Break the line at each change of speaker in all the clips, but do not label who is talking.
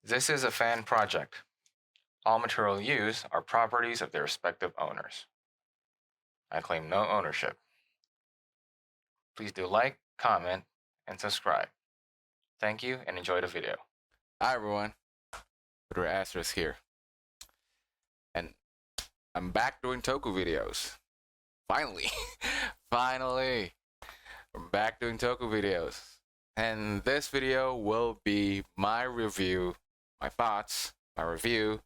This is a fan project. All material used are properties of their respective owners. I claim no ownership. Please do like, comment, and subscribe. Thank you and enjoy the video. Hi everyone, Peter Asterisk here. And I'm back doing Toku videos. Finally, finally, I'm back doing Toku videos. And this video will be my review, my thoughts, my review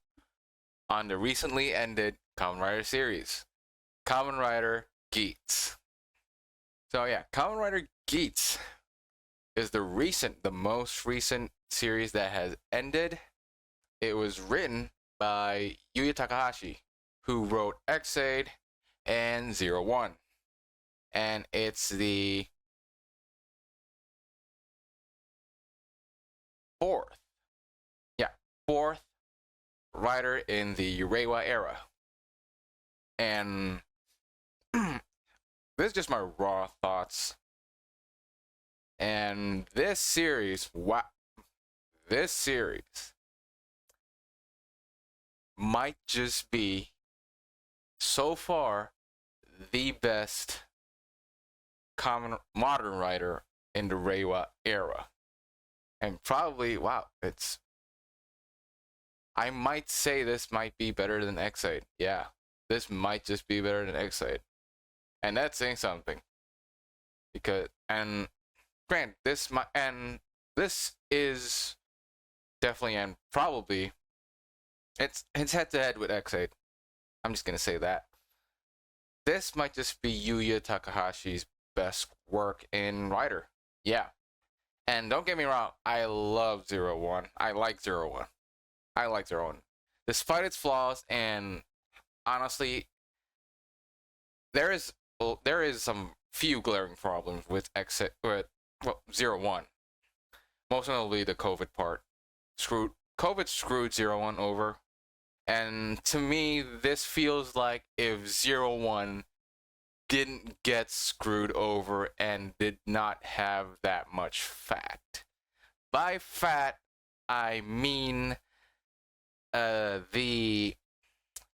on the recently ended Kamen Rider series, Kamen Rider Geats. So yeah, Kamen Rider Geats is the most recent series that has ended. It was written by Yuya Takahashi, who wrote X-Aid and 01. And it's the fourth writer in the Reiwa era. And this is just my raw thoughts. And this series might just be, so far, the best modern writer in the Reiwa era. And probably, I might say this might be better than X-Aid. Yeah, this might just be better than X-Aid. And that's saying something. Because, and granted, this is definitely and probably, it's head to head with X-Aid. I'm just gonna say that. This might just be Yuya Takahashi's best work in writer. Yeah. And don't get me wrong, I love 01. I like 01. Despite its flaws, and honestly, there is some few glaring problems with 01. Most notably the COVID part. COVID screwed 01 over. And to me, this feels like if 01 didn't get screwed over and did not have that much fat. By fat, I mean the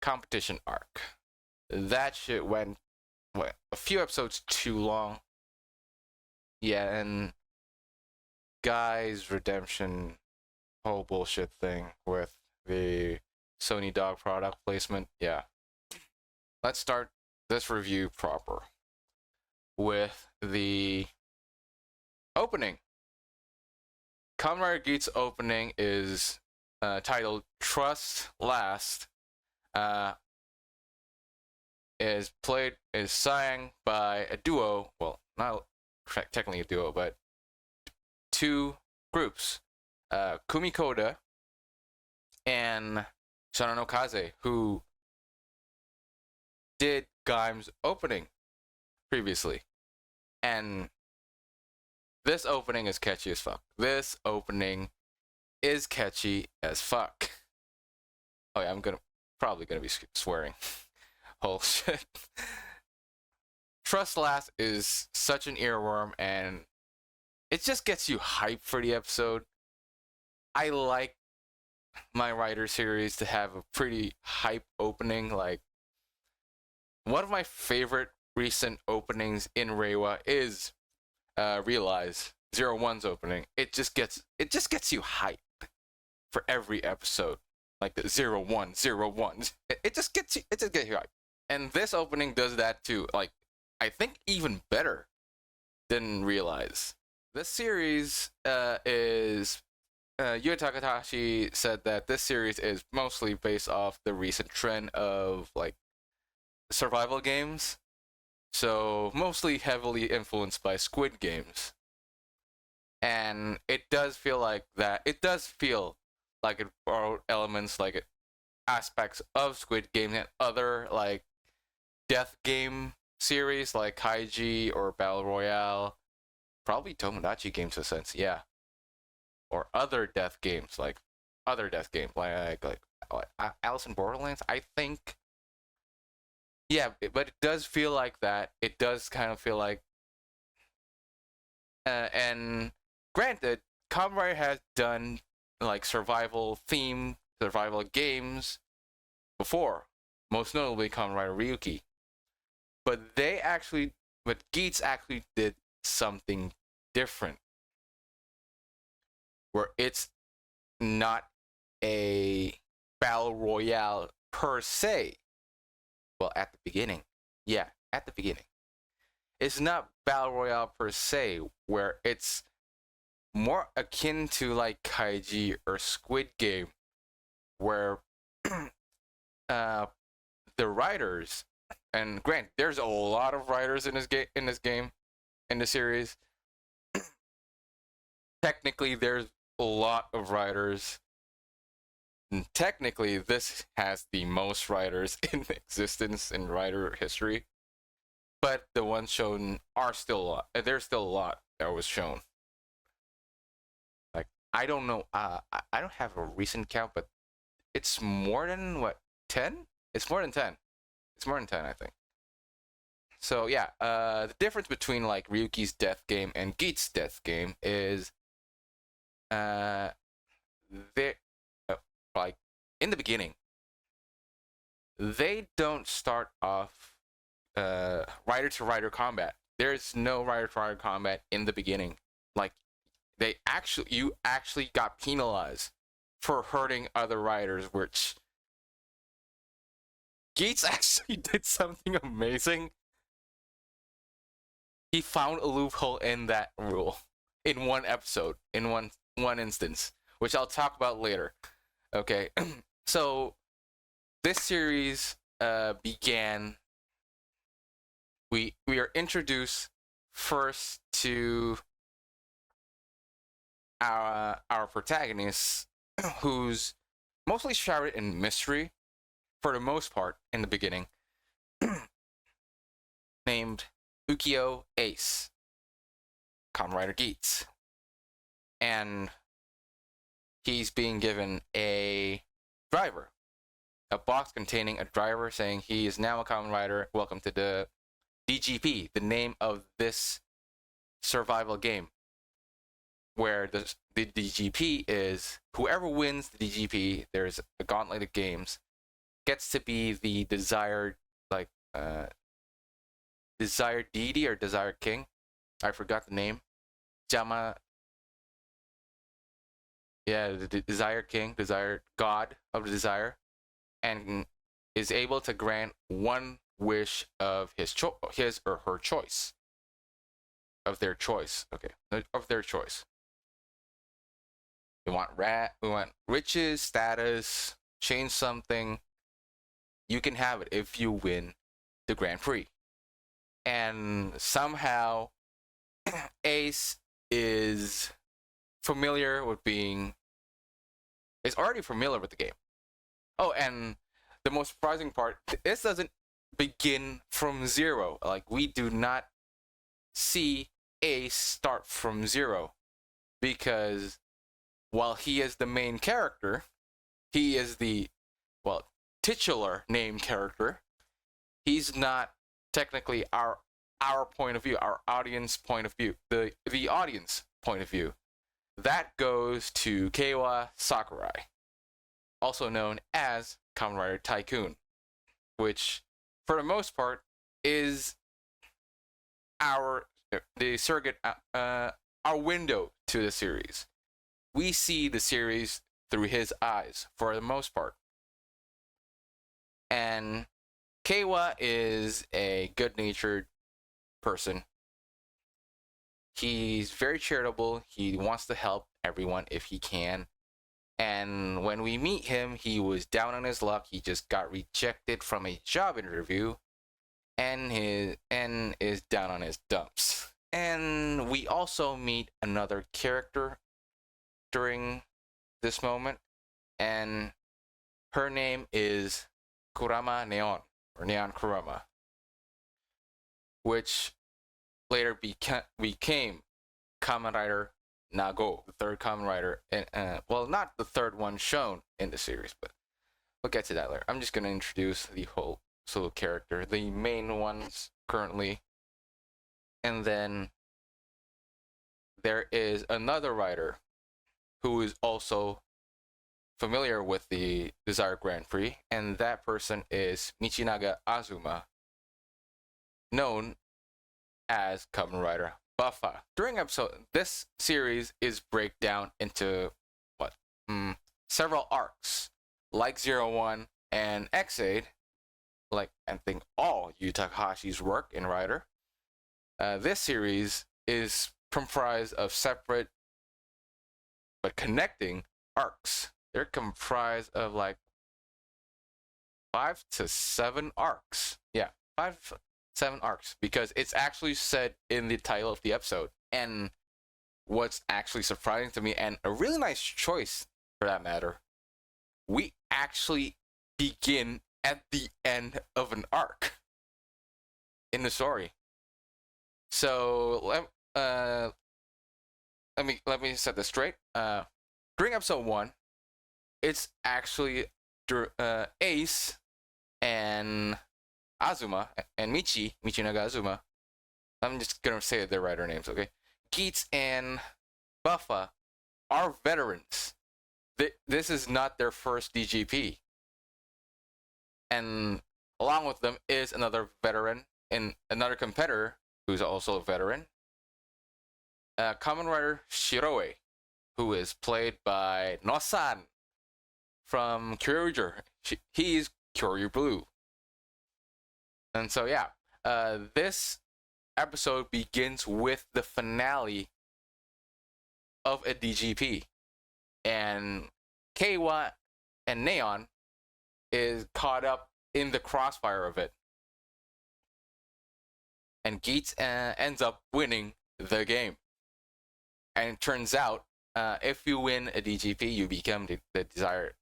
competition arc. That shit went a few episodes too long. Yeah, and Guy's redemption whole bullshit thing with the Sony dog product placement. Yeah. Let's start this review proper with the opening. Kamen Rider Geats opening is titled Trust Last. Is sang by a duo, well, not technically a duo, but two groups, Kumi Koda and Shana Kaze, who did Gaim's opening previously. And this opening is catchy as fuck. Oh yeah, I'm probably gonna be swearing. Oh shit. Trust Last is such an earworm, and it just gets you hyped for the episode. I like my writer series to have a pretty hype opening. Like, one of my favorite recent openings in Reiwa is Realize 01's opening. It just gets you hype for every episode. Like the 01. It just gets you hype. And this opening does that too. Like, I think even better than Realize. This series is Yuya Takahashi said that this series is mostly based off the recent trend of like survival games. So mostly heavily influenced by Squid Games. And it does feel like that. It does feel like it borrowed elements, like aspects of Squid Game and other like death game series like Kaiji or Battle Royale. Probably Tomodachi games in a sense, yeah. Or other death games like Alice in Borderlands, I think. Yeah, but it does feel like that. It does kind of feel like and granted, Kamen Rider has done like survival theme, survival games before, most notably Kamen Rider Ryuki. But Geats actually did something different, where it's not a battle royale per se. Well, at the beginning, yeah, at the beginning, it's not battle royale per se, where it's more akin to like Kaiji or Squid Game, where uh, the writers, and grant there's a lot of writers in this game, in the series. Technically, there's a lot of writers. And technically, this has the most writers in existence in writer history. But the ones shown are still a lot. There's still a lot that was shown. Like, I don't know. I don't have a recent count, but it's more than what, 10? It's more than 10. It's more than 10, I think. So yeah, the difference between like Ryuki's death game and Geats' death game is, they like in the beginning, they don't start off rider to rider combat. There's no rider to rider combat in the beginning. Like, you actually got penalized for hurting other riders, which Geats actually did something amazing. He found a loophole in that rule in one episode, in one instance, which I'll talk about later. Okay, so this series began. We are introduced first to our protagonist, who's mostly shrouded in mystery for the most part in the beginning, named Ukyo Ace, Kamen Rider Geats. And he's being given a driver, a box containing a driver saying he is now a Kamen Rider. Welcome to the DGP, the name of this survival game, where the DGP is whoever wins the DGP. There's a gauntlet of games, gets to be the desired desired deity or desired king. I forgot the name. Jama. Yeah, the desired king, desired god of the desire, and is able to grant one wish of his or her choice. Of their choice. Okay. Of their choice. We want riches, status, change something. You can have it if you win the Grand Prix. And somehow Ace is already familiar with the game. Oh, and the most surprising part, this doesn't begin from zero. Like, we do not see Ace start from zero, because while he is the main character, he is the, titular name character. He's not technically our point of view, our audience point of view, the audience point of view. That goes to Keiwa Sakurai, also known as Kamen Rider Tycoon, which, for the most part, is the surrogate, our window to the series. We see the series through his eyes, for the most part. And Keiwa is a good-natured person. He's very charitable. He wants to help everyone if he can. And when we meet him, he was down on his luck. He just got rejected from a job interview, and is down on his dumps. And we also meet another character during this moment, and her name is Kurama Neon, or Neon Kurama, which later became Kamen Rider Nago, the third Kamen Rider, and not the third one shown in the series, but we'll get to that later. I'm just gonna introduce the whole solo character, the main ones currently, and then there is another writer who is also familiar with the Desire Grand Prix, and that person is Michinaga Azuma, known as Kamen Rider Buffa. During this series is breakdown into what? Several arcs, like 01 and X8, like I think all Yu Takahashi's work in Rider. This series is comprised of separate but connecting arcs. They're comprised of like 5 to 7 arcs. Yeah, 5-7 arcs, because it's actually said in the title of the episode. And what's actually surprising to me, and a really nice choice for that matter, we actually begin at the end of an arc in the story. So let me set this straight. During episode 1, it's actually Ace and Azuma and Michinaga Azuma. I'm just gonna say their writer names, okay? Geats and Buffa are veterans. This is not their first DGP. And along with them is another veteran and another competitor who's also a veteran. Kamen Rider Shiroe, who is played by Nosan from Kyoryuger. He's Kyoryu Blue. And so yeah, this episode begins with the finale of a DGP. And Keiwa and Neon is caught up in the crossfire of it. And Geats ends up winning the game. And it turns out, if you win a DGP, you become the Desire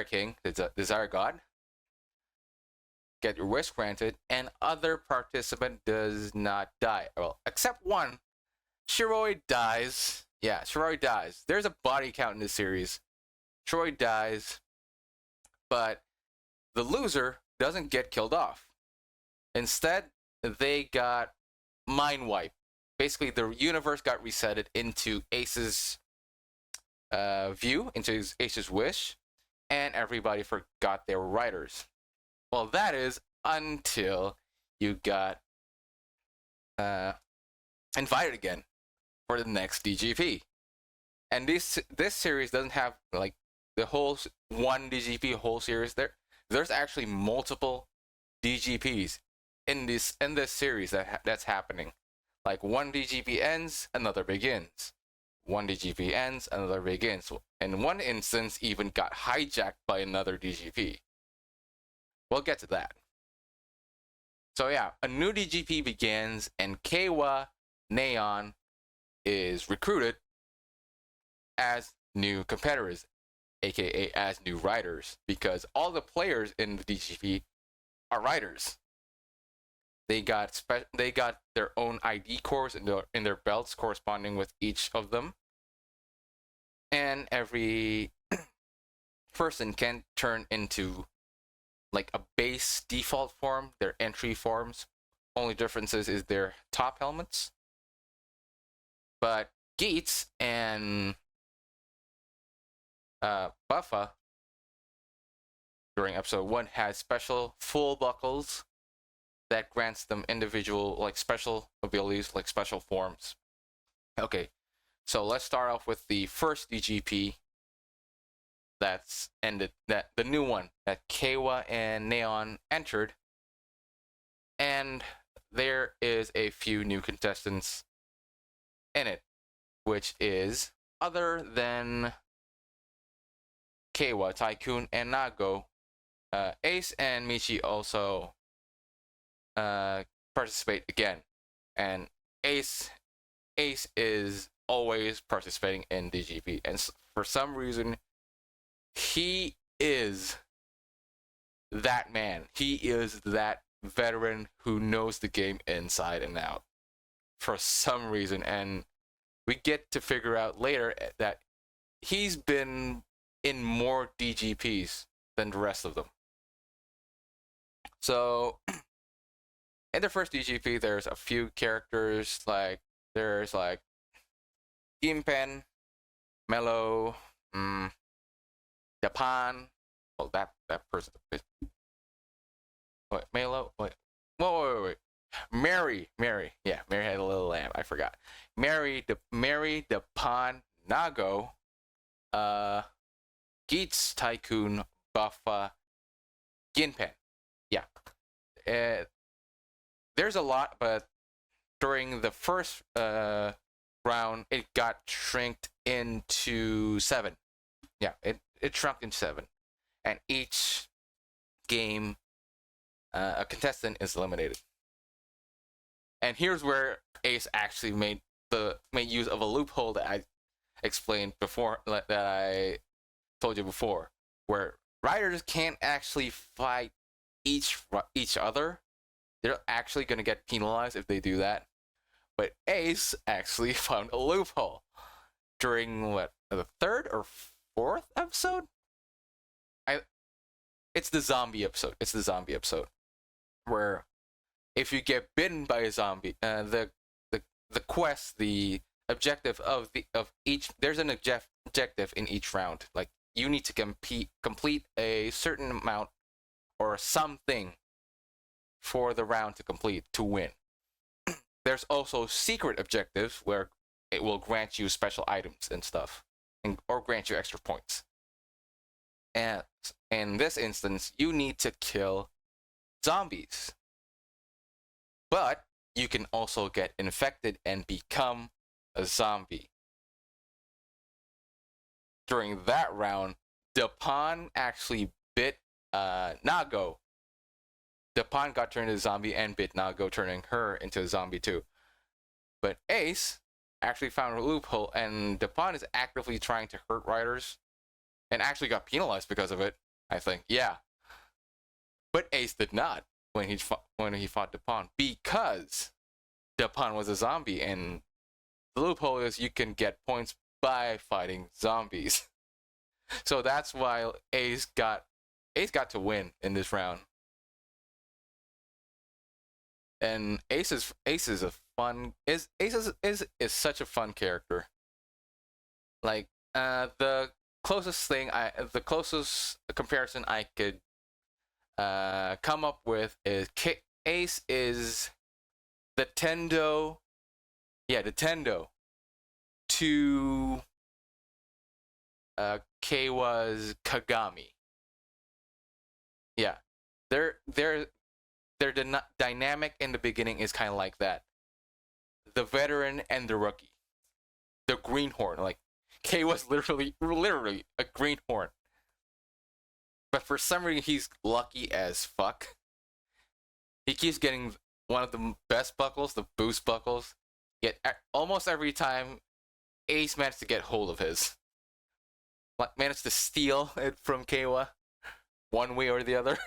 King, the Desire God. Get your wish granted, and other participant does not die. Well, except one. Shiroi dies. Yeah, Shiroi dies. There's a body count in this series. Shiroi dies, but the loser doesn't get killed off. Instead, they got mind wiped. Basically, the universe got resetted into Ace's view, into Ace's wish, and everybody forgot they were writers. Well, that is until you got invited again for the next DGP. And this series doesn't have like the whole one DGP whole series. There's actually multiple DGPs in this series that's happening. Like one DGP ends, another begins. One DGP ends, another begins. In one instance, even got hijacked by another DGP. We'll get to that. So yeah, a new DGP begins, and Keiwa Neon is recruited as new competitors, aka as new riders, because all the players in the DGP are riders. They got their own ID cores in their belts corresponding with each of them, and every person can turn into like a base default form, their entry forms. Only differences is their top helmets. But Geats and Buffa during episode 1 had special full buckles that grants them individual like special abilities, like special forms. Okay, so let's start off with the first DGP that's ended, that the new one that Keiwa and Neon entered, and there is a few new contestants in it, which is other than Keiwa, Tycoon, and Nago. Ace and Michi also participate again, and Ace is always participating in DGP, and for some reason he is that man. He is that veteran who knows the game inside and out for some reason, and we get to figure out later that he's been in more DGPs than the rest of them. So in the first DGP, there's a few characters, like there's like Gimpen, Mellow, Mm, Japan. Oh, that person. Wait, Melo. Wait. Wait. Mary. Yeah, Mary had a little lamb. I forgot. Mary the Pon Nago. Geats Tycoon Buffa Ginpen. Yeah. There's a lot, but during the first round, it got shrinked into 7. Yeah, it shrunk into 7. And each game, a contestant is eliminated. And here's where Ace actually made use of a loophole that I explained before, that I told you before, where riders can't actually fight each other. They're actually going to get penalized if they do that. But Ace actually found a loophole during the 3rd or 4th episode. It's the zombie episode where if you get bitten by a zombie, the quest, the objective of each, there's an objective in each round. Like, you need to complete a certain amount or something for the round to complete to win. There's also secret objectives where it will grant you special items and stuff, or grant you extra points. And in this instance, you need to kill zombies. But you can also get infected and become a zombie. During that round, Dapon actually bit Nago. Dapon got turned into a zombie and bit Nago, turning her into a zombie too. But Ace actually found a loophole, and Dapon is actively trying to hurt riders, and actually got penalized because of it, I think. Yeah. But Ace did not when he fought Dapon, because Dapon was a zombie, and the loophole is you can get points by fighting zombies. So that's why Ace got to win in this round. And Ace is such a fun character. Like, the closest comparison I could come up with is Ace is the Tendo to Keiwa's Kagami. Yeah, their dynamic in the beginning is kind of like that. The veteran and the rookie, the greenhorn. Like, Keiwa's literally a greenhorn. But for some reason, he's lucky as fuck. He keeps getting one of the best buckles, the boost buckles. Yet almost every time, Ace managed to get hold of his. Managed to steal it from Keiwa, one way or the other.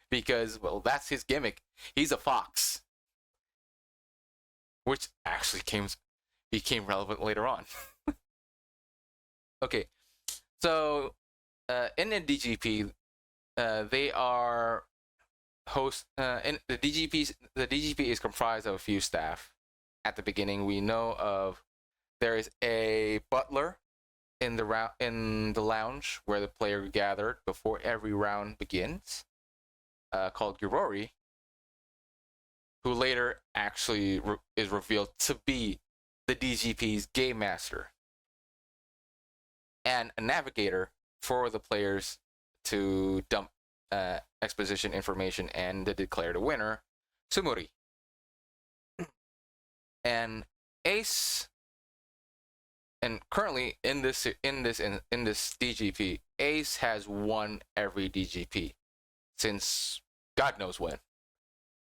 Because, well, that's his gimmick. He's a fox. Which actually became relevant later on. Okay. So, in the DGP, they are in the DGP is comprised of a few staff. At the beginning, we know of there is a butler in the lounge where the player gathered before every round begins, called Girori, who later actually is revealed to be the DGP's game master, and a navigator for the players to dump exposition information and to declare the winner, Sumuri. And Ace, and currently in this DGP, Ace has won every DGP since God knows when,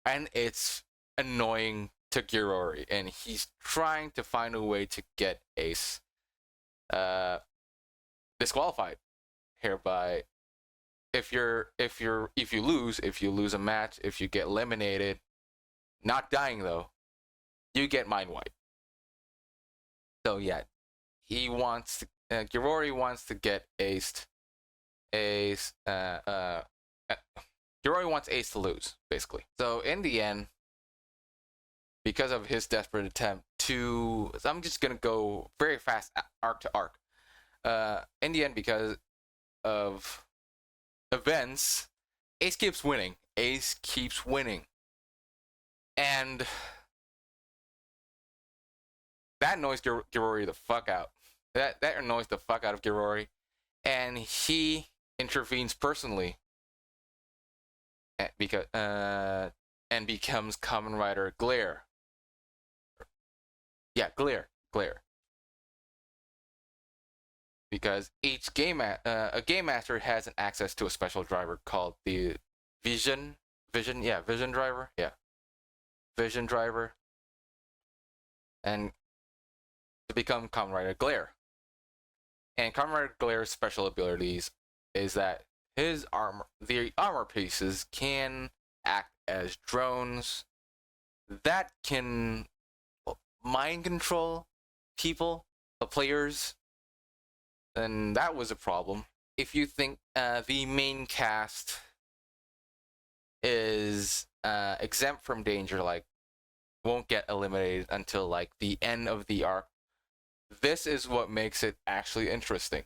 and it's annoying to Girori, and he's trying to find a way to get Ace disqualified. Hereby, if you lose a match, if you get eliminated, not dying though, you get mind wipe. So yeah, Girori wants to get aced. Girori wants Ace to lose, basically. So in the end, because of his desperate attempt I'm just gonna go very fast arc to arc. In the end, because of events, Ace keeps winning. Ace keeps winning. And that annoys Girori the fuck out. That annoys the fuck out of Girori. And he intervenes personally. Because and becomes Kamen Rider Glare. Yeah, Glare. Because each a game master has an access to a special driver called the Vision driver, Vision driver, and to become Kamen Rider Glare. And Kamen Rider Glare's special abilities is that the armor pieces can act as drones that can mind control people, the players. And that was a problem. If you think the main cast is exempt from danger, like won't get eliminated until like the end of the arc, this is what makes it actually interesting.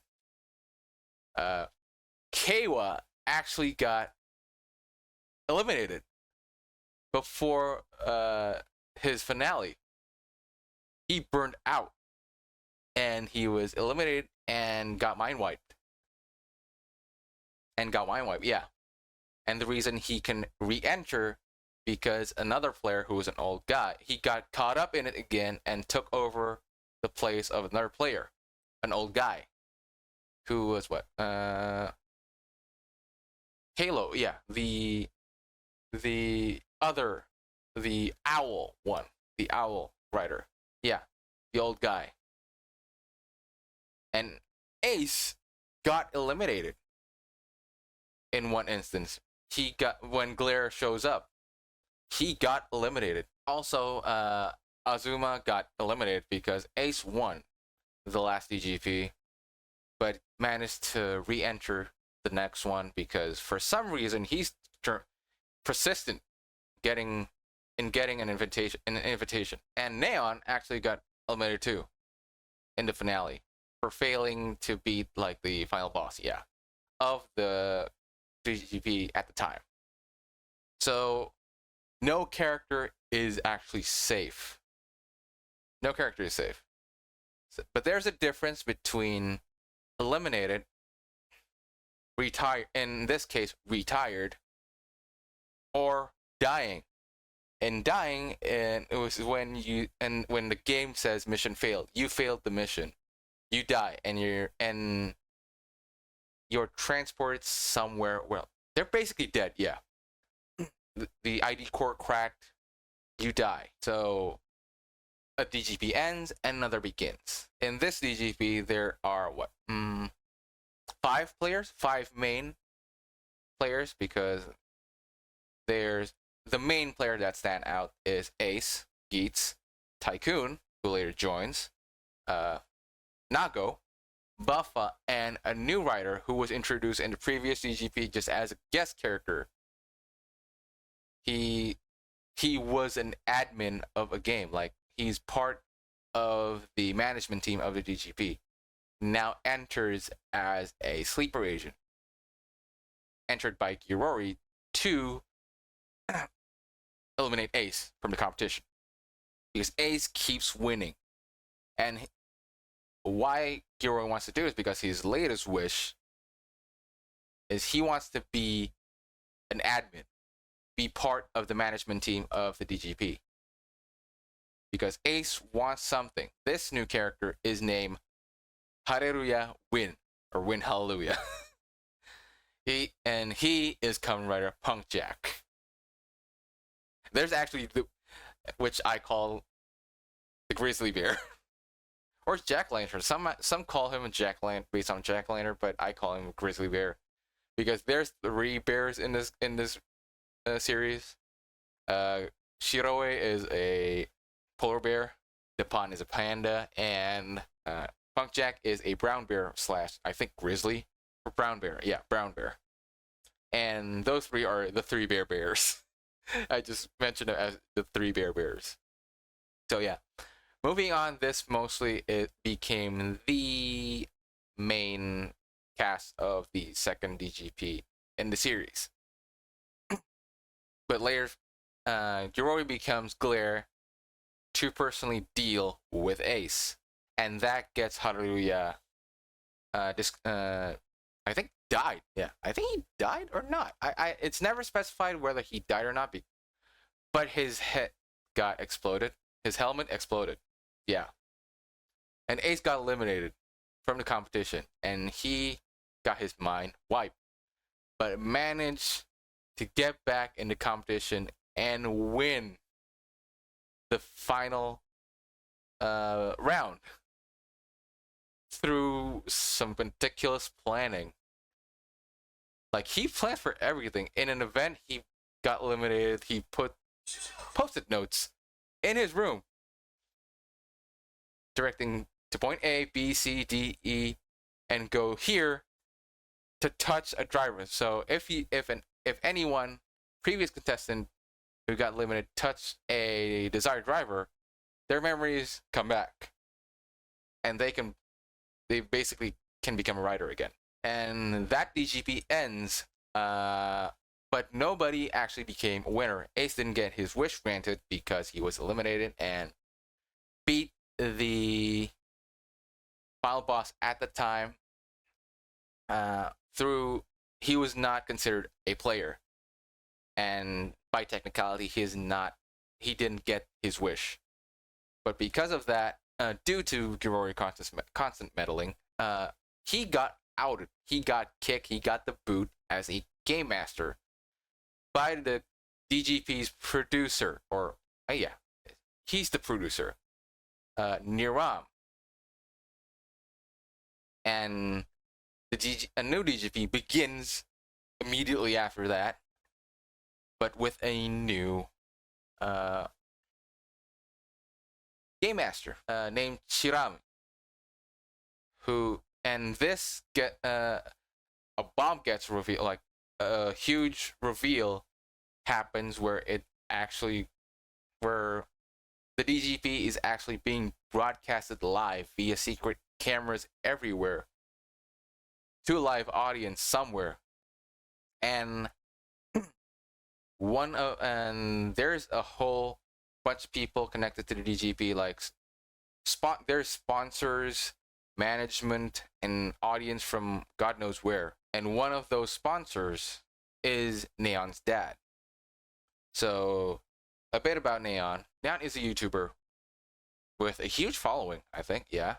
Keiwa actually got eliminated before his finale. He burned out and he was eliminated and got mind wiped. Yeah. And the reason he can re-enter because another player who was an old guy, he got caught up in it again and took over the place of another player, an old guy, who was what? Halo, yeah, the owl one, the owl rider, yeah, the old guy. And Ace got eliminated in one instance. When Glare shows up, he got eliminated. Also, Azuma got eliminated because Ace won the last DGP, but managed to re-enter the next one because for some reason he's persistent getting an invitation. And Neon actually got eliminated too in the finale for failing to beat like the final boss, of the DGP at the time. So no character is actually safe. No character is safe. But there's a difference between eliminated, retired, in this case, retired, or dying. And dying, and it was when the game says mission failed. You failed the mission. You die, and you're transported somewhere. Well, they're basically dead. Yeah. The ID core cracked. You die. So a DGP ends and another begins. In this DGP, there are 5 players, 5 main players, because there's the main player that stand out is Ace, Geats, Tycoon, who later joins, Nago, Buffa, and a new writer who was introduced in the previous DGP just as a guest character. He was an admin of a game, like he's part of the management team of the DGP. Now enters as a sleeper agent, entered by Girori to eliminate Ace from the competition, because Ace keeps winning. And why Girori wants to do it is because his latest wish is he wants to be an admin, be part of the management team of the DGP. Because Ace wants something. This new character is named Hallelujah Win, or Win Hallelujah. he is Kamen Rider Punk Jack. There's actually which I call the Grizzly Bear. Or Jack Lantern. Some call him a Jack Lantern based on Jack Lantern, but I call him Grizzly Bear because there's 3 bears in this series. Shiroe is a polar bear, Depon is a panda, and Punk Jack is a brown bear / I think grizzly or brown bear. Yeah, brown bear. And those 3 are the 3 bears. I just mentioned it as the 3 bears. So yeah. Moving on, it became the main cast of the second DGP in the series. But later, Jiroi becomes Glare to personally deal with Ace, and that gets Haruya. I think died. Yeah, I think he died or not. It's never specified whether he died or not. But his head got exploded. His helmet exploded. Yeah, and Ace got eliminated from the competition, and he got his mind wiped, but managed to get back in the competition and win the final round through some meticulous planning. Like, he planned for everything. In an event, he got eliminated. He put post-it notes in his room, directing to point A, B, C, D, E, and go here to touch a driver. So if anyone, previous contestant who got limited, touched a desired driver, their memories come back, and they basically can become a rider again. And that DGP ends, but nobody actually became a winner. Ace didn't get his wish granted because he was eliminated and beat the final boss at the time through he was not considered a player, and by technicality he didn't get his wish. But because of that, due to Girori constant meddling, he got outed. He got kicked. He got the boot as a game master by the DGP's producer, or he's the producer, Niram. And a new DGP begins immediately after that, but with a new game master named Shiram, and this a bomb gets revealed, like a huge reveal happens where the DGP is actually being broadcasted live via secret cameras everywhere to a live audience somewhere, and there's a whole bunch of people connected to the DGP, like there's sponsors, management, and audience from God knows where. And one of those sponsors is Neon's dad. So, a bit about Neon. Neon is a YouTuber with a huge following, I think, yeah.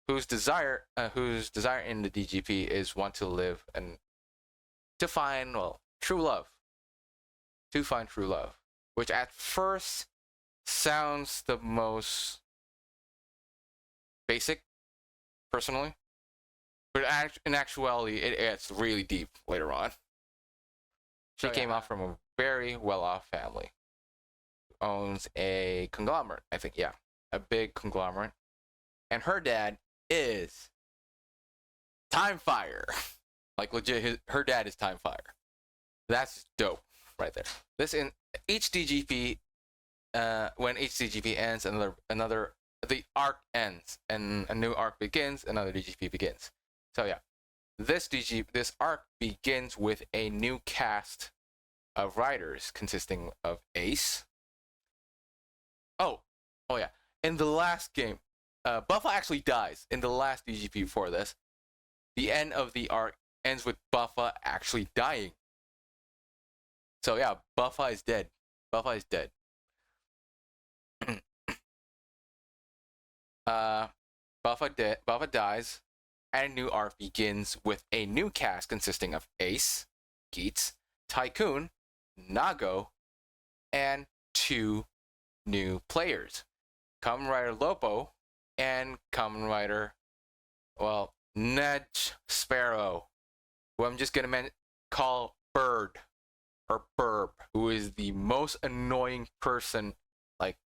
Whose desire in the DGP is want to live and to find, true love. To find true love. Which at first sounds the most basic, personally. But in actuality, it gets really deep later on. She came out from a very well-off family. Owns a conglomerate, I think, yeah. A big conglomerate. And her dad is Time Fire. Like, legit, her dad is Time Fire. That's dope right there. Each DGP, when each DGP ends, the arc ends, and a new arc begins, another DGP begins. So yeah, this arc begins with a new cast of riders consisting of Ace. Oh yeah. In the last game, Buffa actually dies in the last DGP before this. The end of the arc ends with Buffa actually dying. So yeah, Buffa is dead. Buffa is dead. Buffa dies, and a new arc begins with a new cast consisting of Ace, Geats, Tycoon, Nago, and 2 new players, Kamen Rider Lopo and Kamen Rider, Nedge Sparrow, who I'm just gonna call Bird, or Burb, who is the most annoying person, like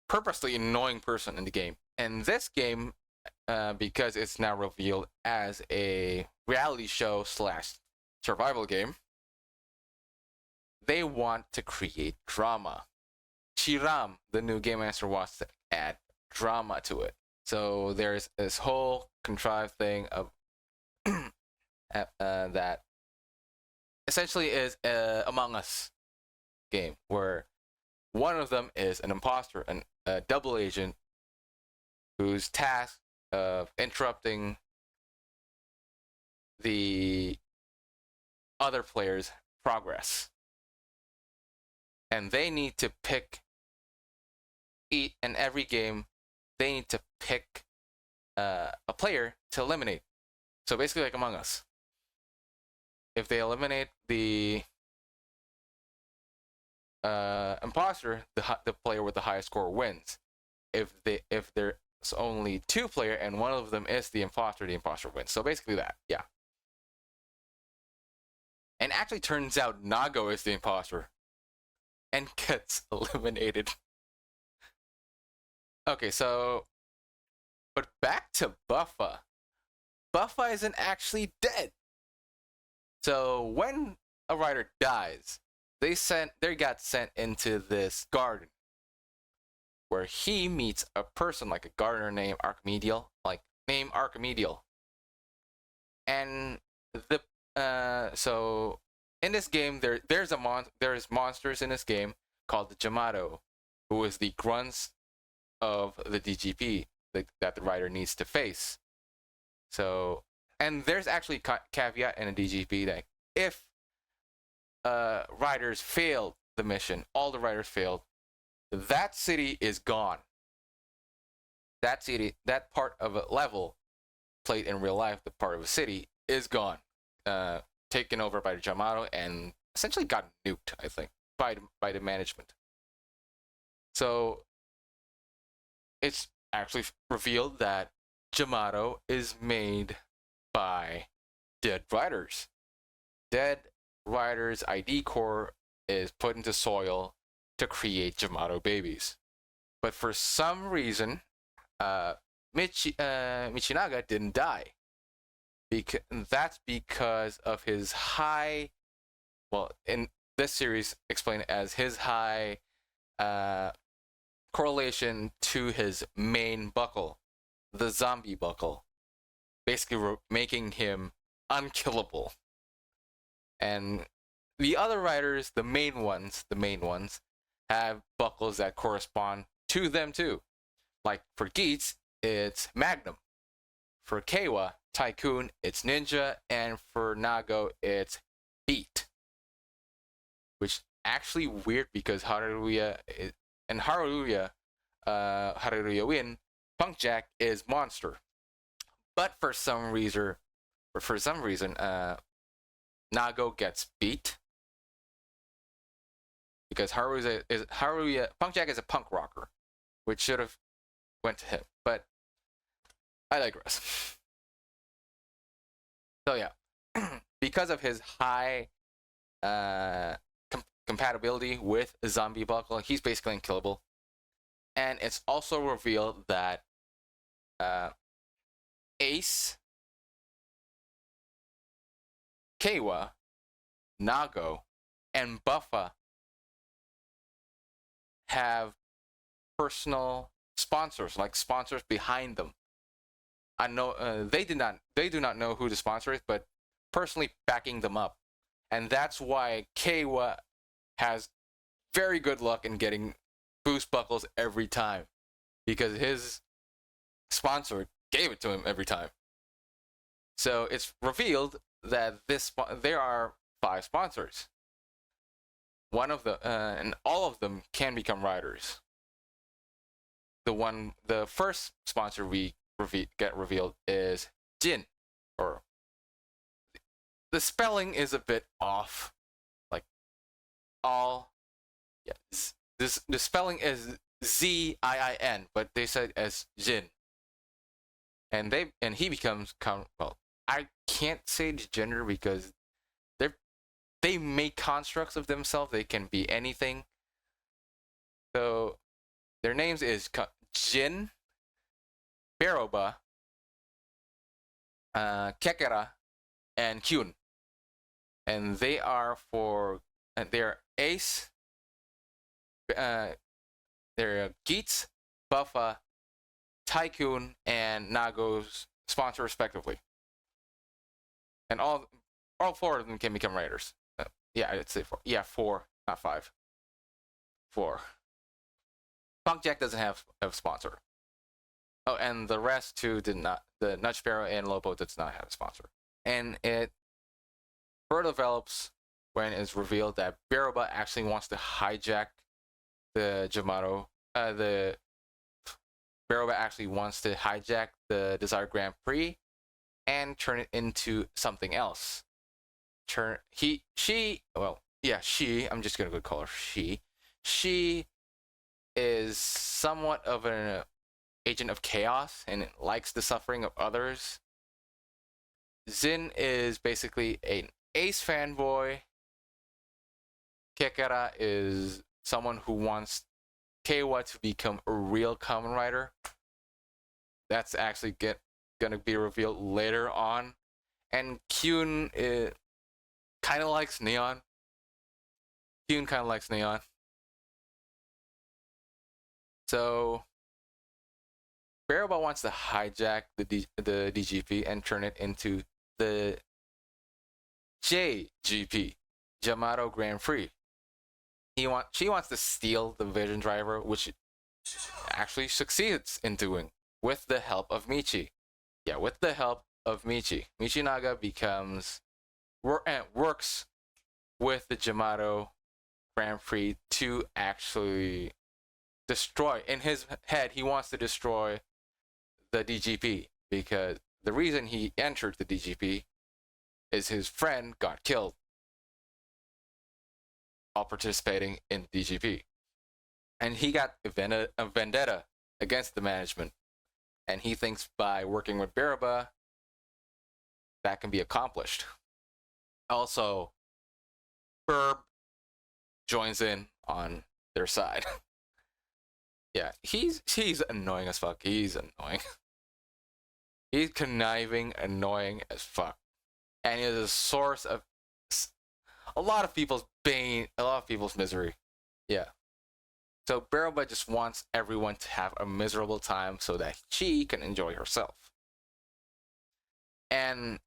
purposely annoying person in the game. And this game, because it's now revealed as a reality show / survival game, they want to create drama. Chiram, the new game master, wants to add drama to it. So there's this whole contrived thing of that essentially is a Among Us game where one of them is an imposter, a double agent whose task of interrupting the other player's progress. And they need to pick in every game, they need to pick a player to eliminate. So basically like Among Us. If they eliminate the imposter, the player with the highest score wins. If there's only two player and one of them is the imposter wins. So basically that, yeah. And actually turns out Nago is the imposter and gets eliminated. Okay, so but back to Buffa. Buffa isn't actually dead. So when a rider dies, they got sent into this garden where he meets a person like a gardener named Archimedial, and so in this game there's monsters in this game called the Jamato, who is the grunts of the DGP that the rider needs to face. So, and there's actually caveat in a DGP that if riders failed the mission, all the riders failed, that city is gone. That city, that part of a level played in real life, the part of a city is gone, taken over by the Jamato and essentially got nuked, I think, by the management. So it's actually revealed that Jamato is made by dead riders. Dead riders' ID core is put into soil to create Jamato babies. But for some reason, Michinaga didn't die. That's because of his high, well, in this series explained as his high correlation to his main buckle, the zombie buckle, basically making him unkillable. And the other riders, the main ones, have buckles that correspond to them too. Like for Geats, it's Magnum. For Keiwa, Tycoon, it's Ninja. And for Nago, it's Beat. Which actually weird because Haruya Win, Punk Jack is Monster. But for some reason, Nago gets Beat. Because Punk Jack is a punk rocker, which should have went to him. But I digress. So yeah, because of his high compatibility with Zombie Buckle, he's basically unkillable. And it's also revealed that Ace, Keiwa, Nago, and Buffa have personal sponsors, like sponsors behind them. I know they do not know who the sponsor is, but personally backing them up, and that's why Keiwa has very good luck in getting boost buckles every time, because his sponsor gave it to him every time. So it's revealed that there are 5 sponsors. One of the and all of them can become riders. The first sponsor we get revealed is Jin, or the spelling is a bit off. Like the spelling is Ziin, but they said as Jin, and he becomes I can't say the gender because they make constructs of themselves. They can be anything. So their names is Jin, Beroba, Kekera, and Kyun. And they are they're Ace, they're Geats, Buffa, Tycoon, and Nago's sponsor respectively, and all four of them can become writers. Yeah, I'd say four. Yeah, four, not five. Four. Punkjack doesn't have a sponsor. Oh, and the rest two did not. The Nut Sparrow and Lobo does not have a sponsor. And it further develops when it's revealed that Biruba actually wants to hijack the Jamato. The Biruba actually wants to hijack the Desired Grand Prix and turn it into something else. She. I'm just gonna go call her she. She is somewhat of an agent of chaos and likes the suffering of others. Zin is basically an Ace fanboy. Kekara is someone who wants Keiwa to become a real Kamen Rider. That's actually gonna be revealed later on. And Kyun kind of likes Neon. Kyun kind of likes Neon. So Biruba wants to hijack the DGP and turn it into the JGP, Jamato Grand Prix. She wants to steal the Vision Driver, which actually succeeds in doing with the help of Michi. Yeah, with the help of Michi. Michinaga works with the Jamato Grand Prix to actually destroy. In his head, he wants to destroy the DGP because the reason he entered the DGP is his friend got killed while participating in DGP. And he got a vendetta against the management. And he thinks by working with Biruba, that can be accomplished. Also, Burb joins in on their side. Yeah, he's annoying as fuck. He's annoying. He's conniving, annoying as fuck. And he is a source of a lot of people's bane, a lot of people's misery. Yeah. So Biruba just wants everyone to have a miserable time so that she can enjoy herself. And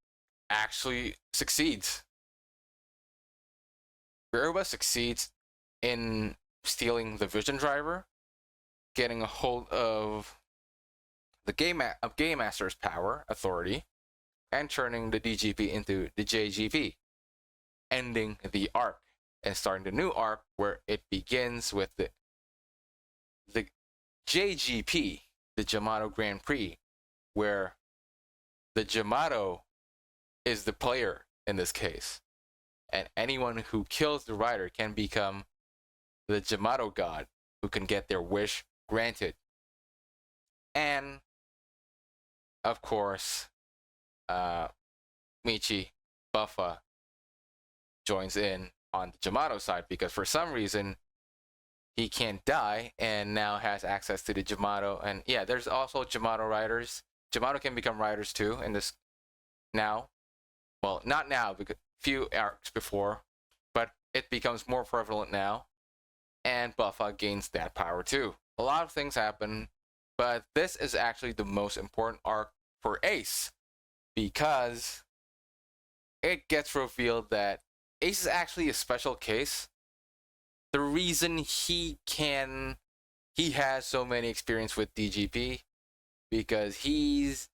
actually succeeds. Biruba succeeds in stealing the Vision Driver, getting a hold of the Game Master's power, authority, and turning the DGP into the JGP, ending the arc and starting the new arc where it begins with the JGP, the Jamato Grand Prix, where the Jamato is the player in this case, and anyone who kills the rider can become the Jamato god who can get their wish granted. And of course, Michi Buffa joins in on the Jamato side because for some reason he can't die and now has access to the Jamato. And yeah, there's also Jamato riders. Jamato can become riders too in this now. Well, not now, because few arcs before, but it becomes more prevalent now. And Buffa gains that power too. A lot of things happen, but this is actually the most important arc for Ace because it gets revealed that Ace is actually a special case. The reason he has so many experience with DGP because he's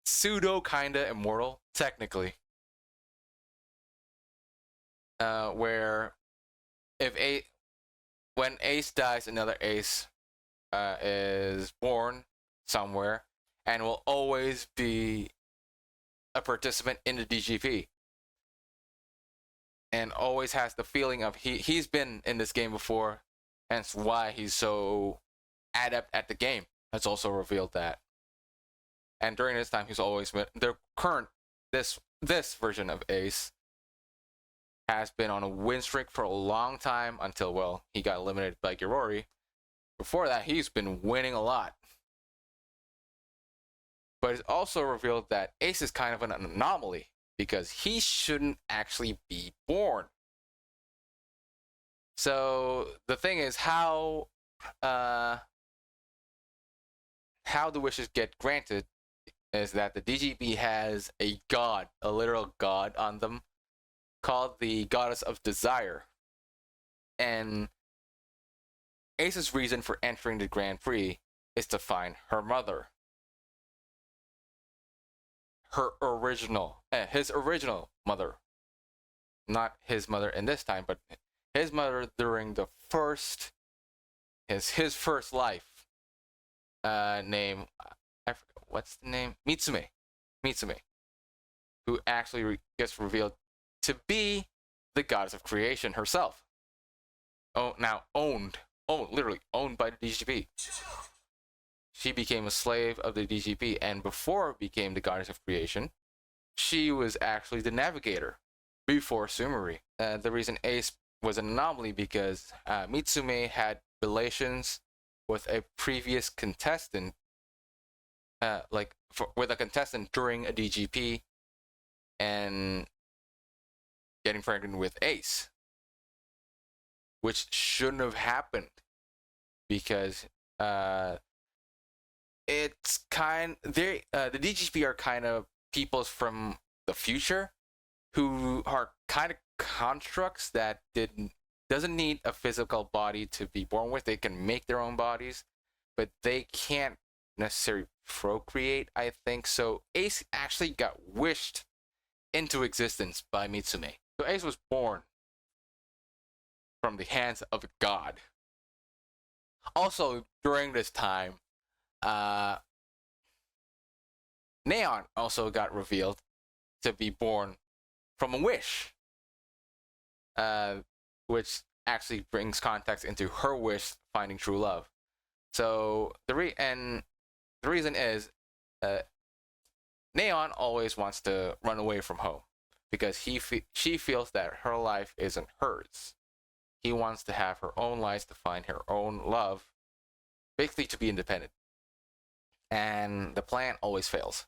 pseudo kinda immortal technically. Where when Ace dies, another Ace is born somewhere and will always be a participant in the DGP. And always has the feeling of he's been in this game before, hence why he's so adept at the game. Has also revealed that. And during this time, he's always been this version of Ace has been on a win streak for a long time until, well, he got eliminated by Girori. Before that, he's been winning a lot. But it's also revealed that Ace is kind of an anomaly because he shouldn't actually be born. So the thing is, how how the wishes get granted is that the DGP has a god, a literal god on them, called the Goddess of Desire. And Ace's reason for entering the Grand Prix is to find her mother. His original mother. Not his mother in this time, but his mother during the his first life. Name, I forgot, what's the name? Mitsume, who actually gets revealed to be the goddess of creation herself. Oh, now literally owned by the DGP. She became a slave of the DGP, and before became the goddess of creation, she was actually the navigator before Sumeri. The reason Ace was an anomaly because Mitsume had relations with a previous contestant, with a contestant during a DGP, and getting pregnant with Ace, which shouldn't have happened because it's the DGP are kind of peoples from the future who are kind of constructs that doesn't need a physical body to be born with. They can make their own bodies, but they can't necessarily procreate, I think. So Ace actually got wished into existence by Mitsume. So Ace was born from the hands of a god. Also, during this time, Neon also got revealed to be born from a wish, which actually brings context into her wish finding true love. So the reason is, Neon always wants to run away from home because she feels that her life isn't hers. He wants to have her own life, to find her own love, basically to be independent. And the plan always fails.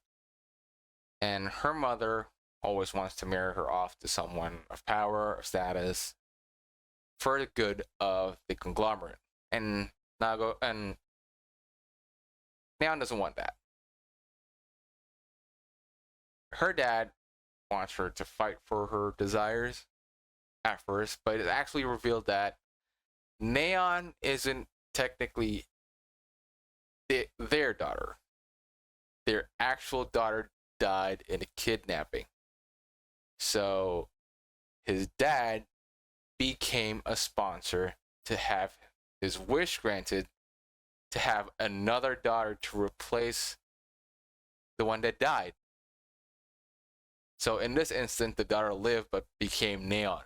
And her mother always wants to marry her off to someone of power or status for the good of the conglomerate. And Neon doesn't want that. Her dad wants her to fight for her desires at first, but it's actually revealed that Neon isn't technically their daughter. Their actual daughter died in a kidnapping. So his dad became a sponsor to have his wish granted to have another daughter to replace the one that died. So in this instance, the daughter lived but became Neon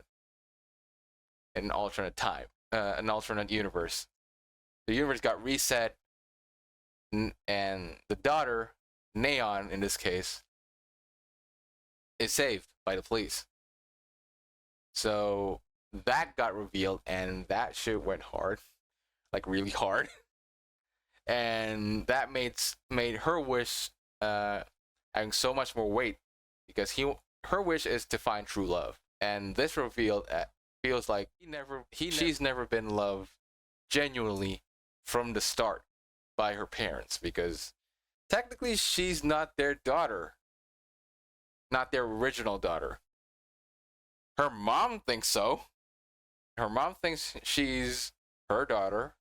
in an alternate time, an alternate universe. The universe got reset, and the daughter, Neon in this case, is saved by the police. So that got revealed, and that shit went hard, like really hard. And that made her wish having so much more weight because her wish is to find true love, and this revealed feels like she's never been loved genuinely from the start by her parents, because technically she's not their daughter, not their original daughter. Her mom thinks so. Her mom thinks she's her daughter,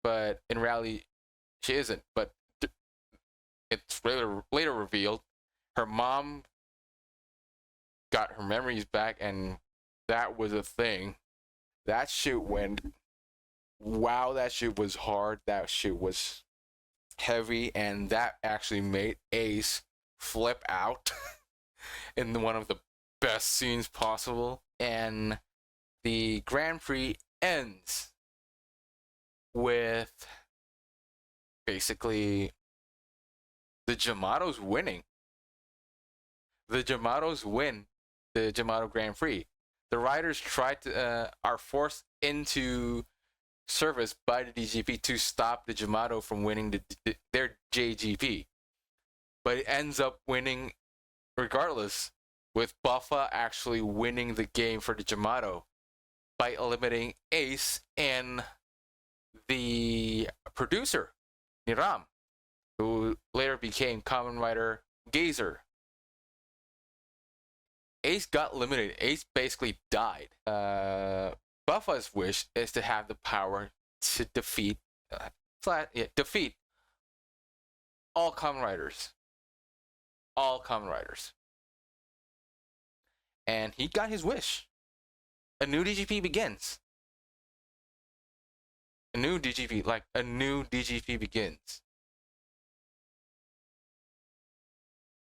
but in reality she isn't. But it's later revealed her mom got her memories back, and that was a thing. That shit went, wow, that shit was hard. That shit was heavy, and that actually made Ace flip out in one of the best scenes possible. And the Grand Prix ends with basically the Jamatos winning. The Jamatos win the Jamato Grand Prix. The riders are forced into service by the DGP to stop the Jamato from winning their JGP. But it ends up winning regardless, with Buffa actually winning the game for the Jamato by eliminating Ace and the producer Niram, who later became Kamen Rider Gazer. Ace got eliminated. Ace basically died. Buffa's wish is to have the power to defeat defeat all Kamen Riders. All Kamen Riders. And he got his wish. A new DGP begins. A new DGP begins.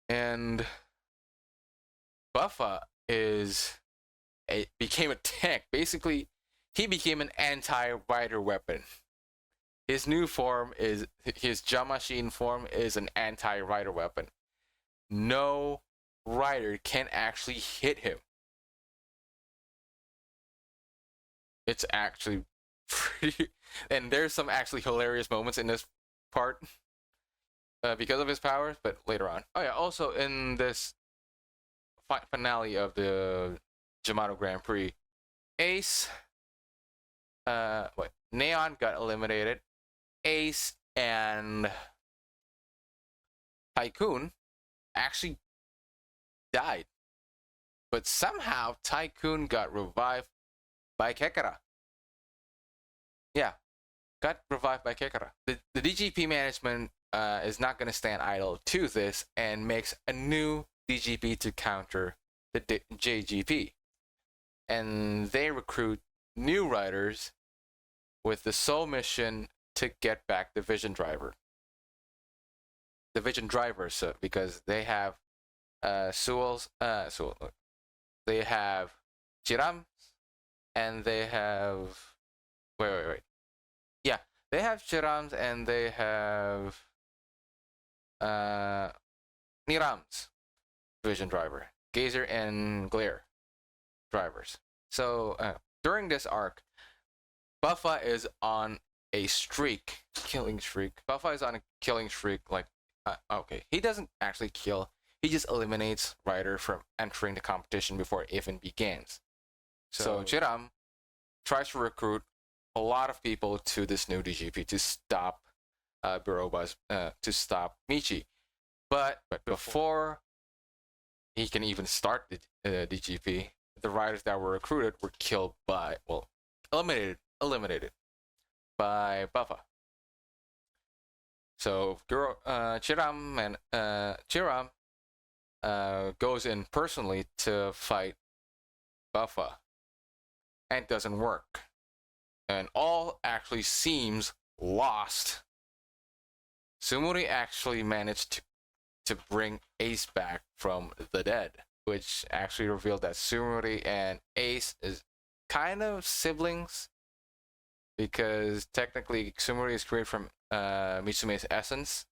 And Buffa became a tank. Basically, he became an anti-rider weapon. His new form is his Jamashine form is an anti-rider weapon. No rider can actually hit him. It's actually pretty, and there's some actually hilarious moments in this part because of his powers, but later on. Oh yeah, also in this finale of the Yamato Grand Prix, Ace, Neon got eliminated. Ace and Tycoon actually died, but somehow Tycoon got revived by Kekara. Yeah, got revived by Kekara. The DGP management is not going to stand idle to this and makes a new DGP to counter the JGP. And they recruit new riders with the sole mission to get back the Vision Driver. The Vision Drivers, because they have they have Chirams, and they have wait. Yeah, they have Chirams and they have Niram's Vision Driver, Gazer and Glare drivers. So during this arc, Buffa is on a killing streak. Buffa is on a killing streak. Okay, he doesn't actually kill. He just eliminates Rider from entering the competition before it even begins. So Chiram tries to recruit a lot of people to this new DGP to stop Birobas, to stop Michi. But before he can even start the DGP, the riders that were recruited were killed by, eliminated by Buffa. So Chiram goes in personally to fight Buffa, and it doesn't work. And all actually seems lost. Sumuri actually managed to bring Ace back from the dead, which actually revealed that Sumuri and Ace is kind of siblings, because technically Sumuri is created from Mitsume's essence,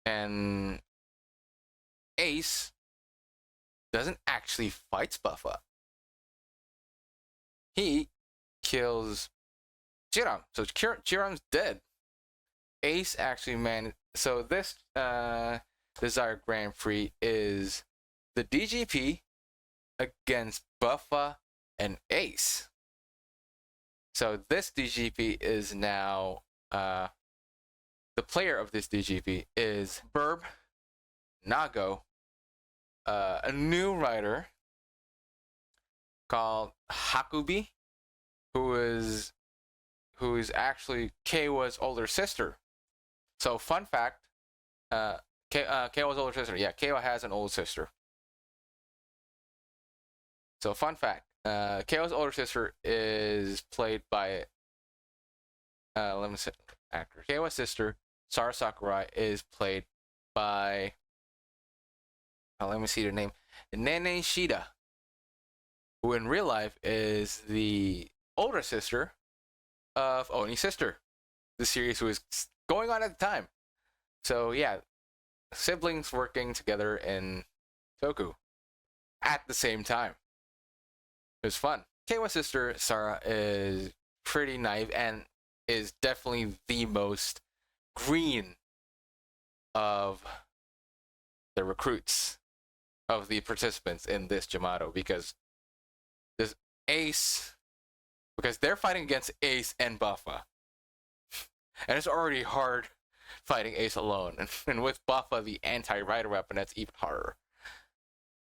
and Ace doesn't actually fight Buffa. He kills Chiram, so Chiram's dead. Ace actually managed. So this Desire Grand Prix is the DGP against Buffa and Ace. So this DGP is now the player of this DGP is Burb Nago, a new rider called Hakubi, who is actually Keiwa's older sister. So fun fact, Keiwa's older sister. Yeah, Keiwa has an older sister. So fun fact, Keiwa's older sister is played by actors. Keiwa's sister, Sara Sakurai, is played by let me see the name, Nene Shida, who in real life is the older sister of Oni's sister, the series was going on at the time. So yeah, siblings working together in Toku at the same time. It was fun. Keiwa's sister, Sara, is pretty naive and is definitely the most green of the recruits, of the participants in this Yamato, because this Ace, because they're fighting against Ace and Buffa. And it's already hard fighting Ace alone. And with Buffa, the anti-rider weapon, that's even harder.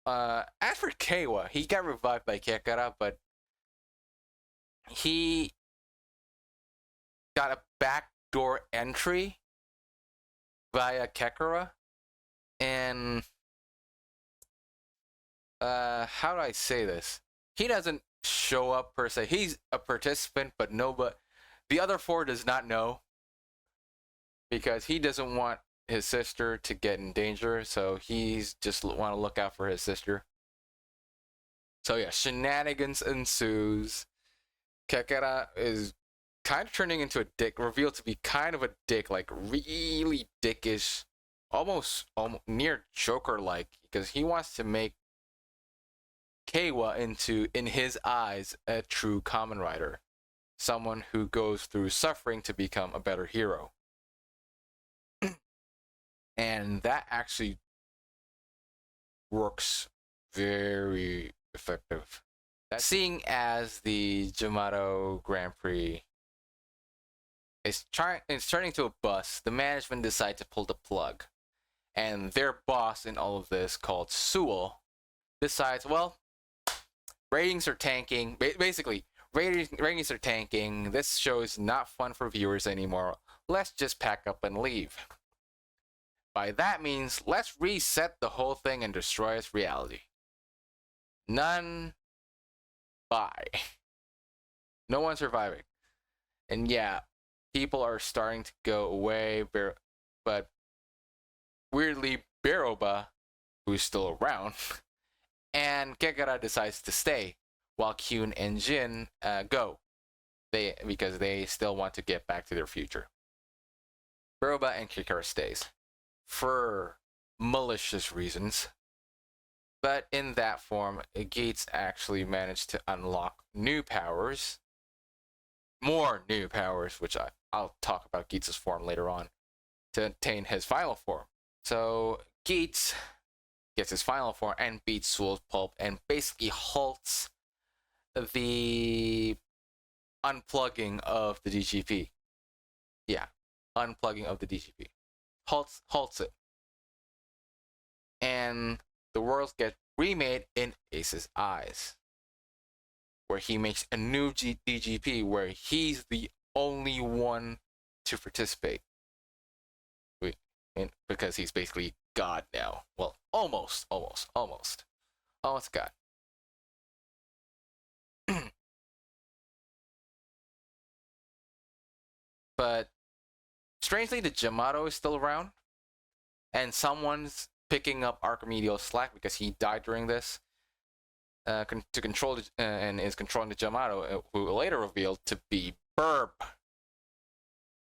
As for Keiwa, he got revived by Kekara, but he got a backdoor entry via Kekara. And how do I say this? He doesn't show up per se. He's a participant, but the other four does not know because he doesn't want his sister to get in danger, so he's just want to look out for his sister. So yeah, shenanigans ensues. Kekara is kind of turning into a dick, revealed to be kind of a dick, like really dickish, almost near Joker-like, because he wants to make Keiwa into, in his eyes, a true Kamen Rider, someone who goes through suffering to become a better hero. And that actually works very effective. Seeing as the Yamato Grand Prix is turning to a bust, the management decide to pull the plug. And their boss in all of this, called Sewell, decides, well, ratings are tanking. Basically, ratings are tanking. This show is not fun for viewers anymore. Let's just pack up and leave. By that means, let's reset the whole thing and destroy its reality. None. Bye. No one's surviving. And yeah, people are starting to go away, but weirdly, Beroba, who's still around, and Kekara decides to stay, while Kyun and Jin go. Because they still want to get back to their future. Beroba and Kekara stays. For malicious reasons. But in that form, Geats actually managed to unlock new powers. More new powers, which I'll talk about Geats' form later on, to attain his final form. So Geats gets his final form and beats Sewell's Pulp and basically halts the unplugging of the DGP. Yeah, unplugging of the DGP. Halts it. And the world gets remade in Ace's eyes, where he makes a new DGP where he's the only one to participate. Because he's basically God now. Well, almost God. But strangely, the Yamato is still around, and someone's picking up Archimedio's slack because he died during this to control and is controlling the Yamato, who later revealed to be Burb.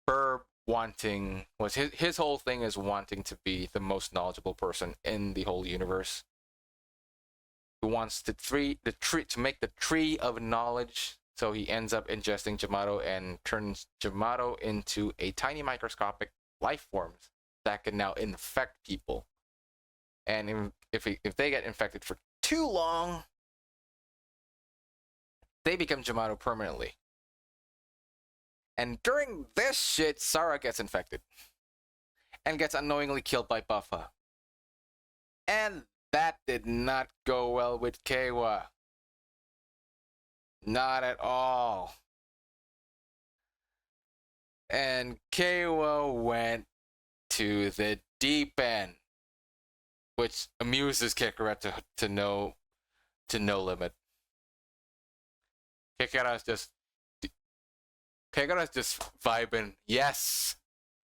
Burb was his whole thing is wanting to be the most knowledgeable person in the whole universe. He wants to make the tree of knowledge. So he ends up ingesting Yamato and turns Yamato into a tiny microscopic life forms that can now infect people. And if they get infected for too long, they become Yamato permanently. And during this shit, Sarah gets infected. And gets unknowingly killed by Buffa. And that did not go well with Keiwa. Not at all. And Keiwa went to the deep end, which amuses Kekara to no limit. Kekara's just vibing. Yes,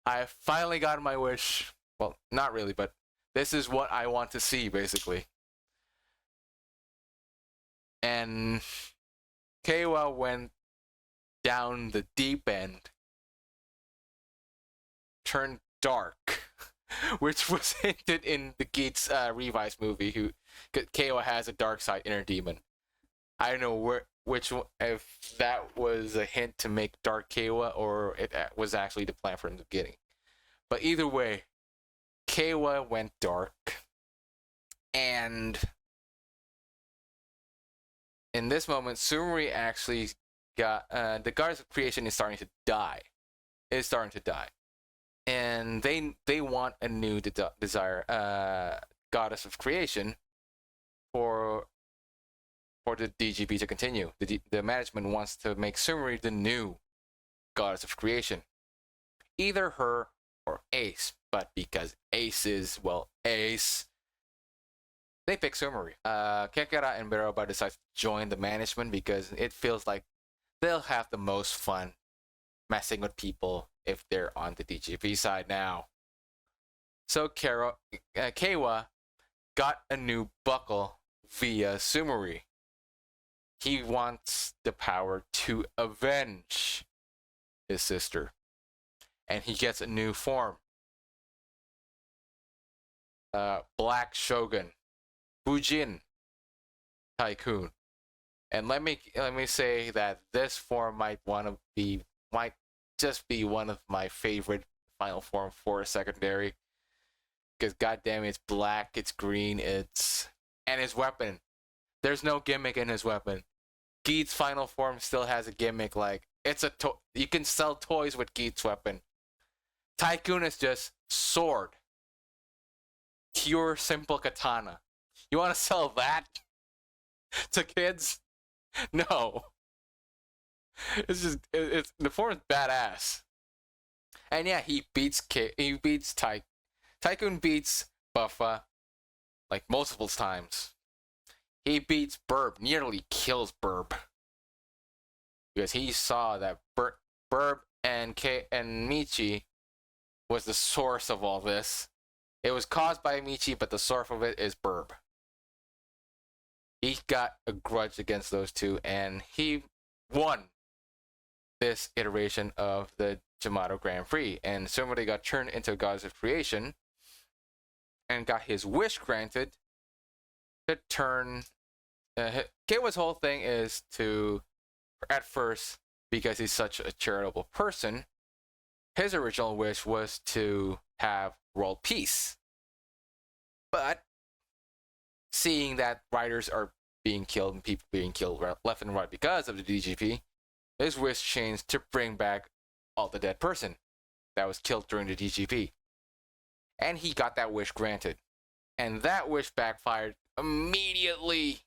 I finally got my wish. Well, not really, but this is what I want to see, basically. And Keiwa went down the deep end, turned dark, which was hinted in the Geats revised movie. Who Keiwa has a dark side inner demon. I don't know if that was a hint to make Dark Keiwa or it was actually the plan from the beginning. But either way, Keiwa went dark, and in this moment, Sumari actually got the Goddess of Creation is starting to die, is starting to die, and they want a new goddess of creation for the DGP to continue. The management wants to make Sumeri the new goddess of creation, either her or Ace. But because Ace is, well, Ace, they pick Sumeri. Kekara and Beroba decide to join the management because it feels like they'll have the most fun messing with people if they're on the DGP side now. So Keiwa got a new buckle via Sumeri. He wants the power to avenge his sister. And he gets a new form. Black Shogun. Fujin Tycoon. And let me say that this form might just be one of my favorite final form for a secondary. Because goddamn, it's black, it's green, and his weapon. There's no gimmick in his weapon. Geats' final form still has a gimmick, like you can sell toys with Geats' weapon. Tycoon is just sword. Pure simple katana. You want to sell that to kids? No. It's the form is badass. And yeah, he beats Tycoon beats Buffa like multiple times. He beats Burb, nearly kills Burb. Because he saw that Burb and Michi was the source of all this. It was caused by Michi, but the source of it is Burb. He got a grudge against those two, and he won this iteration of the Yamato Grand Prix. And somebody got turned into a goddess of creation and got his wish granted to turn. Keiwa's whole thing is to, at first, because he's such a charitable person, his original wish was to have world peace. But seeing that riders are being killed and people being killed left and right because of the DGP, his wish changed to bring back all the dead person that was killed during the DGP. And he got that wish granted. And that wish backfired immediately.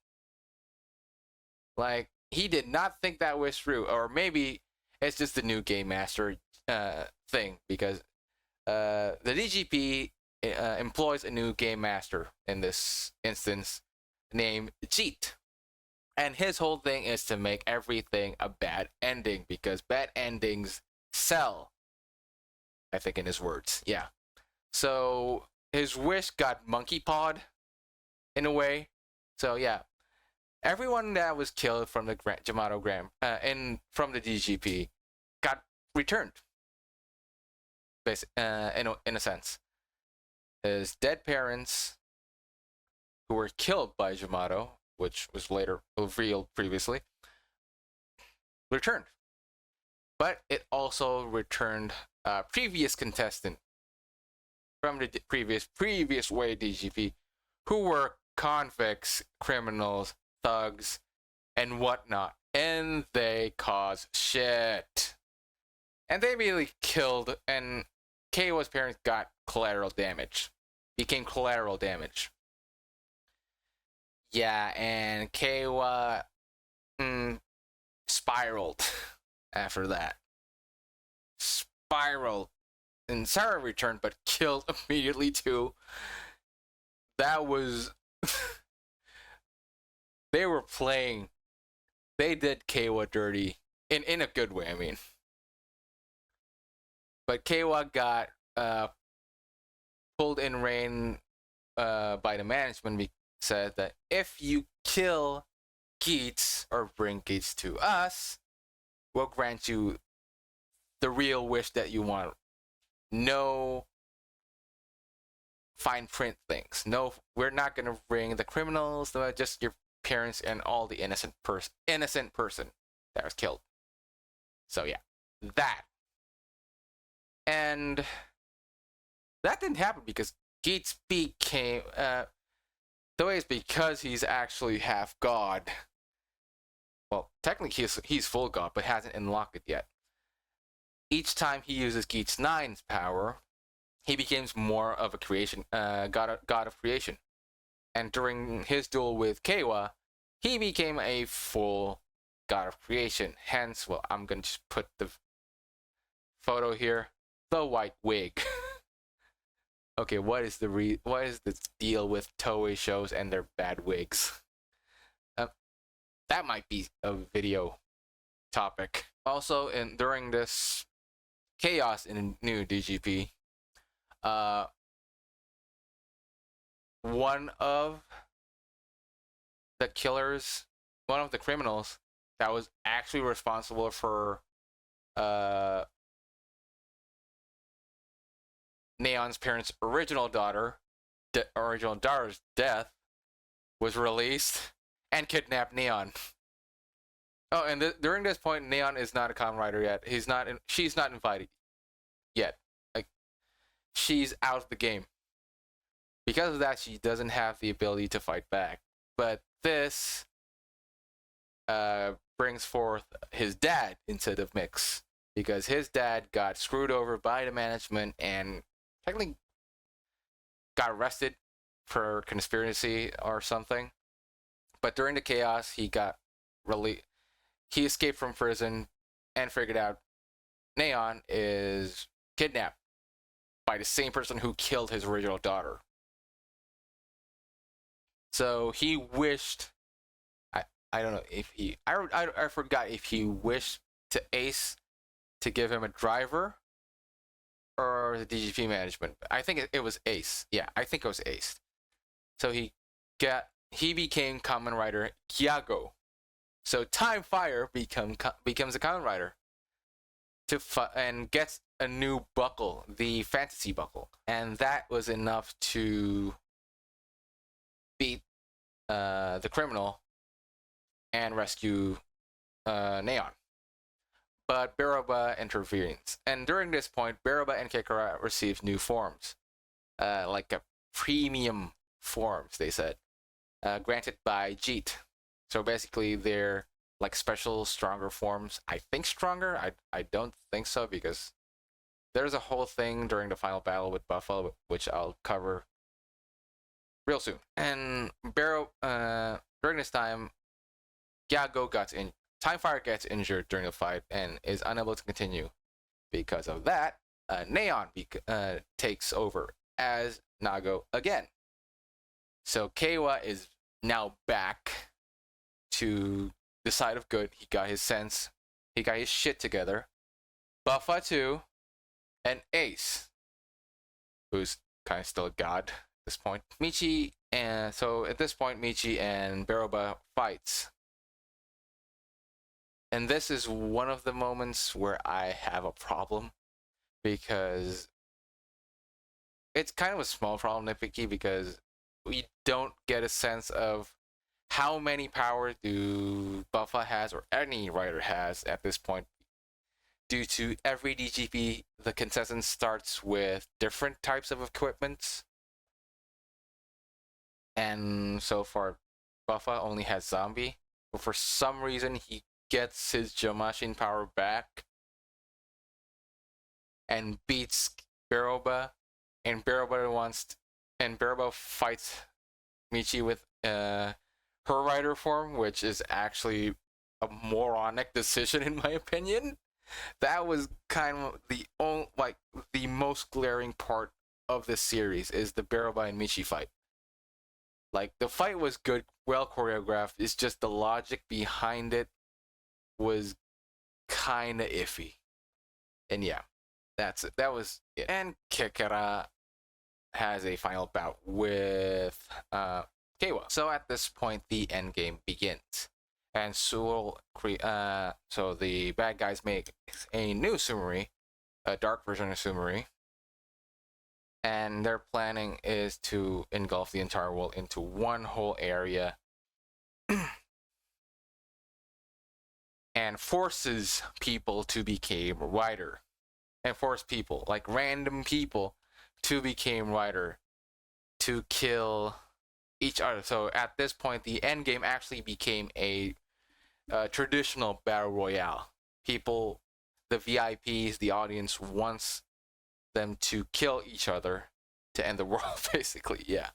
Like, he did not think that wish through. Or maybe it's just the new Game Master thing. Because the DGP employs a new Game Master in this instance named Jeet. And his whole thing is to make everything a bad ending. Because bad endings sell. I think in his words. Yeah. So his wish got monkey pawed in a way. So yeah. Everyone that was killed from the Yamato from the DGP got returned. In a sense. His dead parents, who were killed by Yamato, which was later revealed previously, returned. But it also returned a previous contestant from the previous way DGP, who were convicts, criminals, thugs, and whatnot, and they caused shit. And they immediately killed, and Keiwa's parents got collateral damage. Became collateral damage. Yeah, and Keiwa spiraled after that. Spiraled. And Sarah returned, but killed immediately too. That was... They were playing. They did Keiwa dirty. In a good way, I mean. But Keiwa got pulled in rain by the management. Said that if you kill Geats or bring Geats to us, we'll grant you the real wish that you want. No fine print things. No, we're not gonna bring the criminals. Just your parents and all the innocent person that was killed. So yeah, that. And that didn't happen because Geats became the way is because he's actually half god. Well, technically he's full god, but hasn't unlocked it yet. each time he uses Geats 9's power, he becomes more of a creation, god of creation. And during his duel with Keiwa, he became a full god of creation. Hence, well, I'm gonna just put the photo here: the white wig. Okay, what is the deal with Toei shows and their bad wigs? That might be a video topic. Also, during this chaos in new DGP, one of the criminals that was actually responsible for Neon's parents' original daughter's death was released and kidnapped Neon. Oh, and during this point, Neon is not a Kamen Rider yet. She's not invited yet. Like, she's out of the game. Because of that, she doesn't have the ability to fight back. But this brings forth his dad into the mix, because his dad got screwed over by the management and technically got arrested for conspiracy or something. But during the chaos, he escaped from prison and figured out Neon is kidnapped by the same person who killed his original daughter. So he wished, I don't know if he, I forgot if he wished to Ace to give him a driver or the DGP management. I think it was Ace. Yeah, I think it was Ace. So he became Kamen Rider Gyago. So Time Fire becomes a Kamen Rider and gets a new buckle, the Fantasy Buckle, and that was enough to beat the criminal and rescue Neon. But Beroba intervenes, and during this point, Beroba and Kekara receive new forms, like a premium forms, they said, granted by Jeet. So basically, they're like special, stronger forms. I think stronger. I don't think so, because there's a whole thing during the final battle with Buffalo, which I'll cover real soon. And during this time, Gyago Time Fire gets injured during the fight and is unable to continue. Because of that, Neon takes over as Nago again. So Keiwa is now back to the side of good. He got his sense. He got his shit together. Buffa too, and Ace, who's kind of still a god at this point. So at this point, Michi and Beroba fights. And this is one of the moments where I have a problem, because it's kind of a small problem, nitpicky, because we don't get a sense of how many power do Buffa has, or any rider has at this point, due to every DGP the contestant starts with different types of equipment. And so far, Buffa only has Zombie, but for some reason he gets his Jomashin power back and beats Beroba, and Beroba fights Michi with her rider form, which is actually a moronic decision in my opinion. That was kind of the most glaring part of this series, is the Beroba and Michi fight. Like, the fight was good, well choreographed. It's just the logic behind it was kind of iffy. And yeah, that's it. That was it. And Kekara has a final bout with Keiwa. So at this point, the end game begins. And so the bad guys make a new Sumeri, a dark version of Sumeri. And their planning is to engulf the entire world into one whole area and forces people to become rider. And force people, like random people, to become rider, to kill each other. So at this point, the end game actually became a traditional battle royale. the VIPs, the audience wants them to kill each other to end the world, basically. Yeah.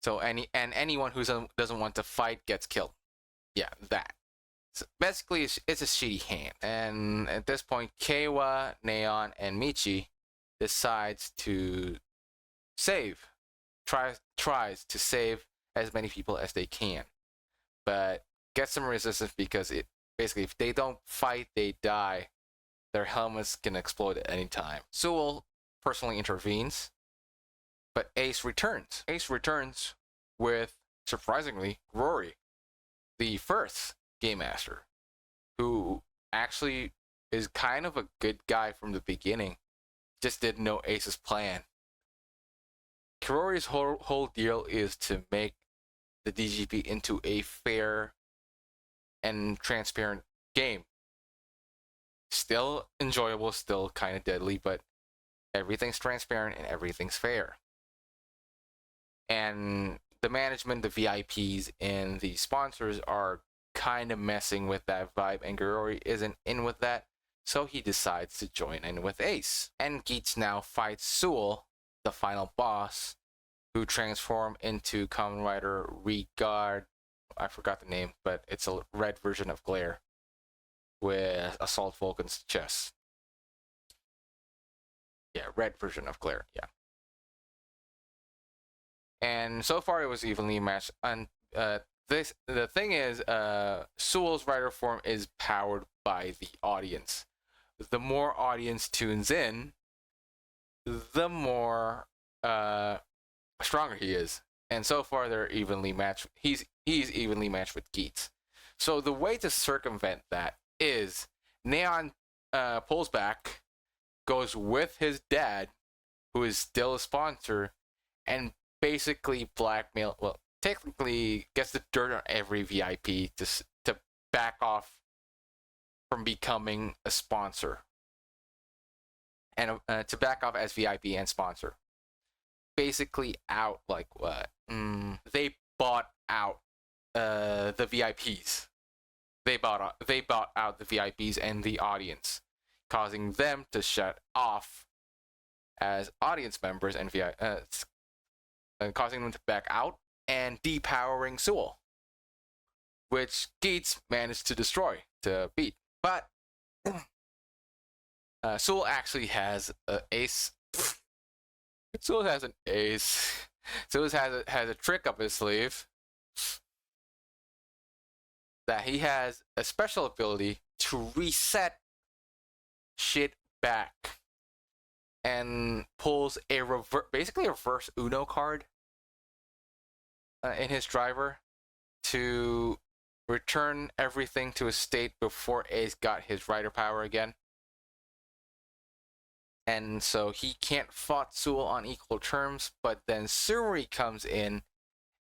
So anyone who doesn't want to fight gets killed. Yeah, that. So basically, it's a shitty hand. And at this point, Keiwa, Neon, and Michi decides to tries to save as many people as they can, but gets some resistance because it basically, if they don't fight, they die. Their helmets can explode at any time. Sewell personally intervenes, but Ace returns. Ace returns with, surprisingly, Rory, the first Game Master, who actually is kind of a good guy from the beginning, just didn't know Ace's plan. Rory's whole deal is to make the DGP into a fair and transparent game. Still enjoyable, still kind of deadly, but everything's transparent and everything's fair. And the management, the VIPs, and the sponsors are kind of messing with that vibe, and Rory isn't in with that, so he decides to join in with Ace. And Geats now fights Sewell, the final boss, who transformed into Kamen Rider Regard. I forgot the name, but it's a red version of Glare with Assault Vulcan's chest. Yeah, red version of Glare, yeah. And so far it was evenly matched. And the thing is, Sewell's rider form is powered by the audience. The more audience tunes in, the more stronger he is. And so far they're evenly matched. He's evenly matched with Geats. So the way to circumvent that is Neon pulls back, goes with his dad, who is still a sponsor, and basically blackmail, well, technically gets the dirt on every VIP to back off from becoming a sponsor, and to back off as VIP and sponsor. Basically out like what? They bought out the VIPs. They bought out the VIPs and the audience, causing them to shut off as audience members and causing them to back out and depowering Sewell, which Geats managed to destroy, to beat. But Sewell actually has an ace. Sewell has an ace. Sewell has a trick up his sleeve, that he has a special ability to reset shit back, and pulls a basically a reverse Uno card in his driver to return everything to a state before Ace got his rider power again. And so he can't fight Sewell on equal terms, but then Suri comes in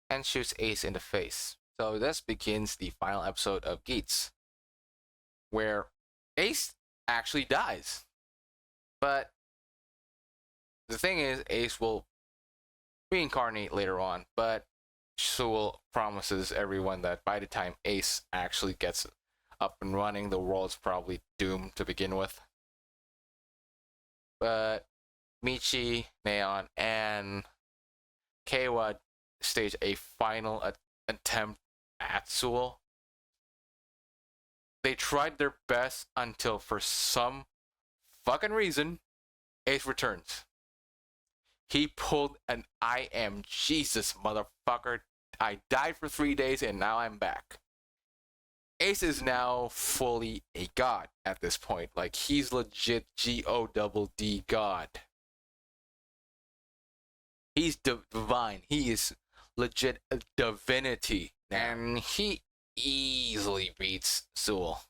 and shoots Ace in the face. So this begins the final episode of Geats, where Ace actually dies. But the thing is, Ace will reincarnate later on, but Sewell promises everyone that by the time Ace actually gets up and running, the world's probably doomed to begin with. But Michi, Neon, and Keiwa stage a final attempt at Sewell. They tried their best until, for some fucking reason, Ace returns. He pulled an I am Jesus, motherfucker. I died for 3 days and now I'm back. Ace is now fully a god at this point. Like, he's legit G-O-double-D god. He's divine. He is legit a divinity. And he easily beats Sewell.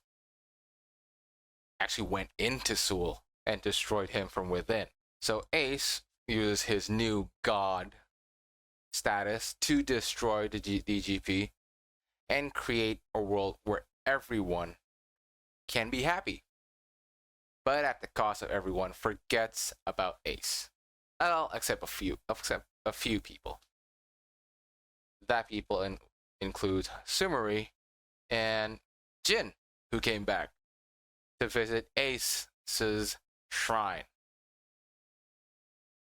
Actually went into Sewell and destroyed him from within. So Ace uses his new god status to destroy the DGP and create a world where everyone can be happy, but at the cost of everyone forgets about Ace. Well, except a few people. That people include Sumeri and Jin. who came back to visit Ace's shrine.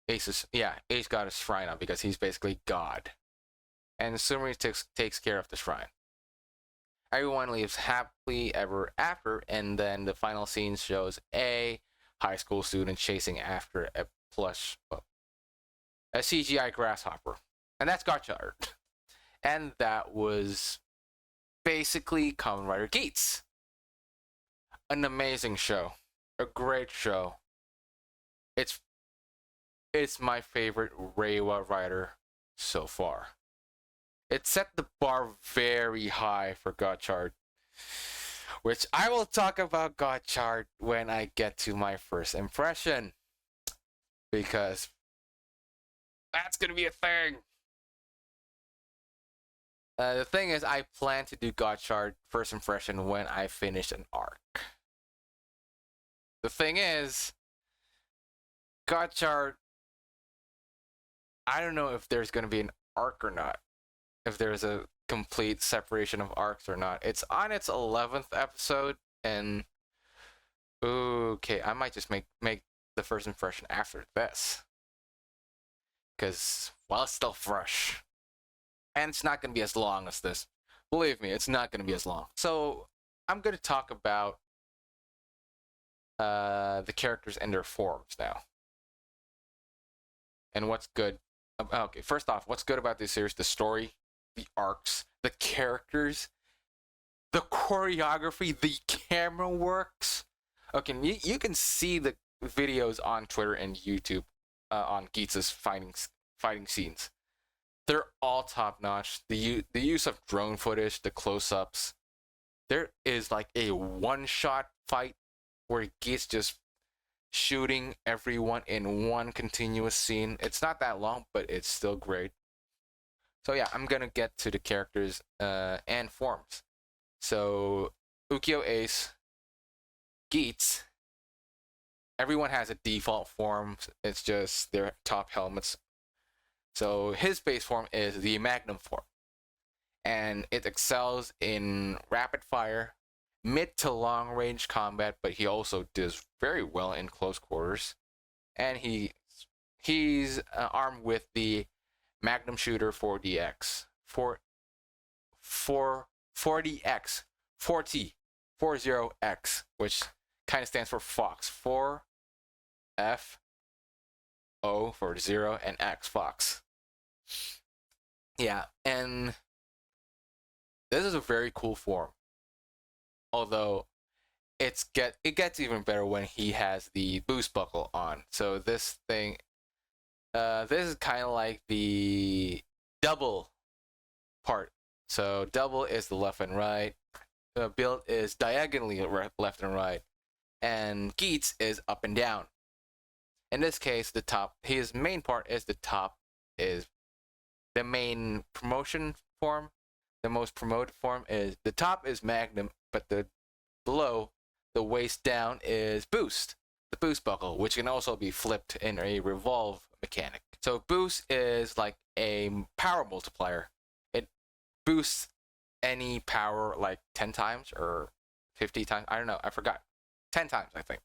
Ace got his shrine up because he's basically God. And Sumeri takes care of the shrine. Everyone leaves happily ever after, and then the final scene shows a high school student chasing after a CGI grasshopper. And that's gotcha art. And that was basically Kamen Rider Geats. An amazing show. A great show. It's my favorite Reiwa Rider so far. It set the bar very high for Gotchard, which I will talk about Gotchard when I get to my first impression, because that's gonna be a thing. The thing is, I plan to do Gotchard first impression when I finish an arc. The thing is, Gotchard, I don't know if there's gonna be an arc or not. If there's a complete separation of arcs or not. It's on its 11th episode, and okay, I might just make the first impression after this, because, well, it's still fresh, and it's not going to be as long as this. Believe me, it's not going to be as long. So I'm going to talk about the characters and their forms now, and what's good. Okay, first off, what's good about this series? The story, the arcs, the characters, the choreography, the camera works. Okay, you can see the videos on Twitter and YouTube on Geats' fighting scenes. They're all top notch. The use of drone footage, the close-ups. There is like a one-shot fight where Geats just shooting everyone in one continuous scene. It's not that long, but it's still great. So yeah, I'm gonna get to the characters and forms. So Ukyo Ace, Geats, everyone has a default form. It's just their top helmets. So his base form is the Magnum form, and it excels in rapid fire, mid to long range combat, but he also does very well in close quarters. And he's armed with the Magnum Shooter 4DX, 40X, 40X, which kind of stands for Fox. 4F O for 0 and X, Fox. Yeah, and this is a very cool form. Although it gets even better when he has the boost buckle on. So this thing, this is kind of like the double part. So double is the left and right. Build is diagonally left and right, and Geats is up and down. In this case, the top, his main part is the top is the main promotion form. The most promoted form is the top is Magnum, but the below, the waist down, is Boost, the boost buckle, which can also be flipped in a revolve mechanic. So Boost is like a power multiplier. It boosts any power like 10 times or 50 times. I don't know. I forgot. 10 times, I think.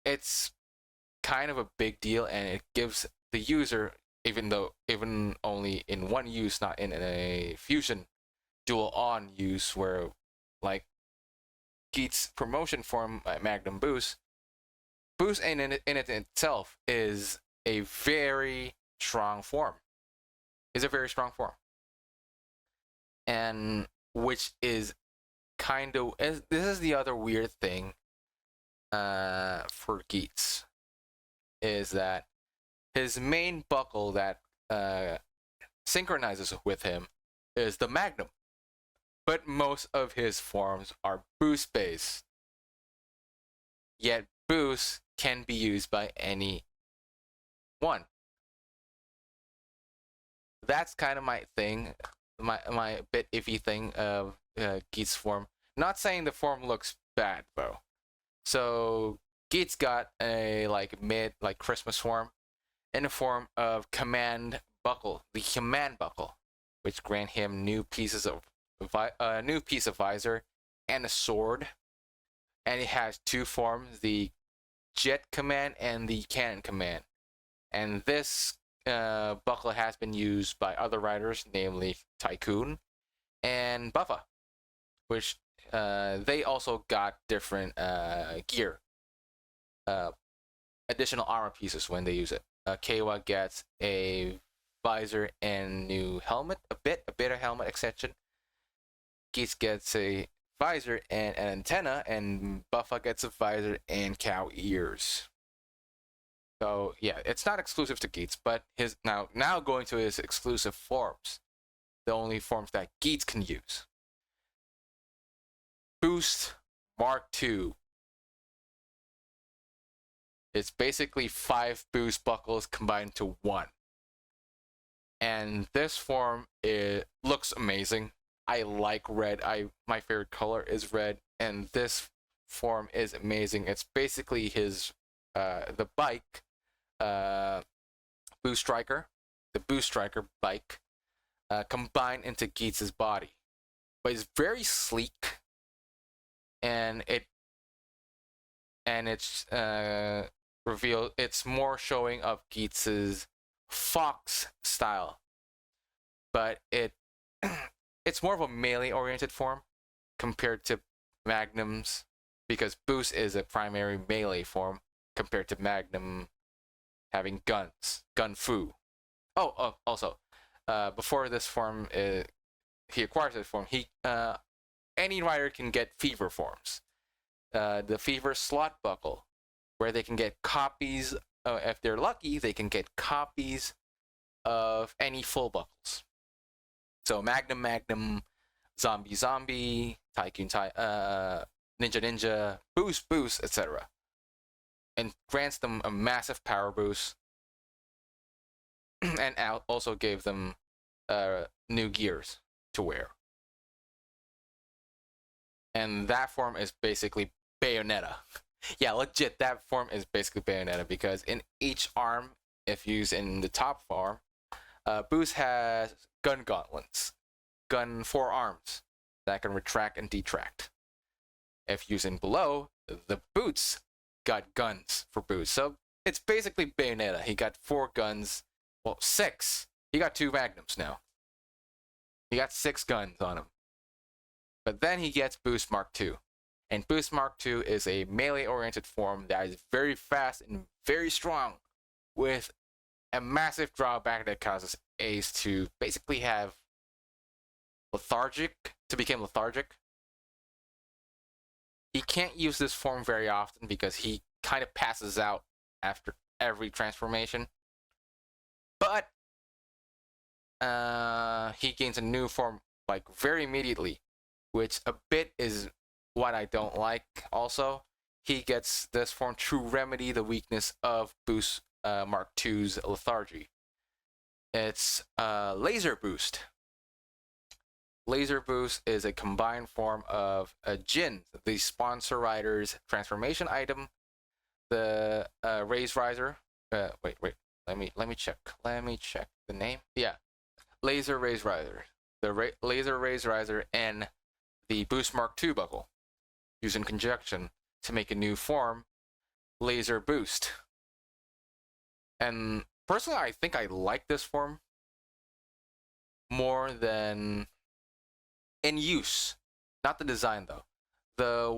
It's kind of a big deal, and it gives the user, even only in one use, not in a fusion dual on use, where like Geats' promotion form, Magnum Boost in it itself is a very strong form. Is a very strong form, and which is kind of, this is the other weird thing for Geats, is that his main buckle that synchronizes with him is the Magnum, but most of his forms are boost based. Yet boost can be used by any one. That's kind of my thing, my bit iffy thing of Geats' form. Not saying the form looks bad though. So Geats got a mid Christmas form in the form of Command Buckle, the Command Buckle, which grant him new piece of visor and a sword. And it has two forms, the Jet Command and the Cannon Command. And this buckle has been used by other riders, namely Tycoon and Buffa, which they also got different gear, additional armor pieces when they use it. Kawa gets a visor and new helmet, a bit of helmet extension. Geats gets a visor and an antenna, and Buffa gets a visor and cow ears. So yeah, it's not exclusive to Geats, but his now going to his exclusive forms, the only forms that Geats can use. Boost Mark II. It's basically 5 boost buckles combined to one. And this form, it looks amazing. I like red. My favorite color is red, and this form is amazing. It's basically his the bike, Boost Striker, the Boost Striker bike, combined into Geats' body. But it's very sleek, and it's revealed. It's more showing of Geats' fox style, but it's more of a melee-oriented form compared to Magnum's, because Boost is a primary melee form compared to Magnum having guns, gun fu. Also, before this form, he acquires this form. Any rider can get fever forms. The fever slot buckle, where they can get copies. If they're lucky, they can get copies of any full buckles. So Magnum, Zombie, Tycoon, Ninja, Boost, etc. And grants them a massive power boost, and also gave them new gears to wear. And that form is basically Bayonetta. Yeah, legit, that form is basically Bayonetta, because in each arm, if used in the top form, Boost has gun gauntlets, gun forearms that can retract and detract. If using below, the boots got guns for Boost. So it's basically Bayonetta. He got 4 guns, well, 6. He got 2 Magnums now. He got 6 guns on him. But then he gets Boost Mark II. And Boost Mark II is a melee-oriented form that is very fast and very strong, with a massive drawback that causes Ace to basically have become lethargic. He can't use this form very often because he kind of passes out after every transformation. But he gains a new form like very immediately, which a bit is what I don't like. Also, he gets this form to remedy the weakness of Boost Mark II's lethargy. It's Laser Boost. Laser Boost is a combined form of Jin, the sponsor rider's transformation item, the Raise Riser. Wait. Let me check. Let me check the name. Yeah, Laser Raise Riser. The Laser Raise Riser and the Boost Mark II buckle, used in conjunction to make a new form, Laser Boost. And personally, I think I like this form more than in use. Not the design though. The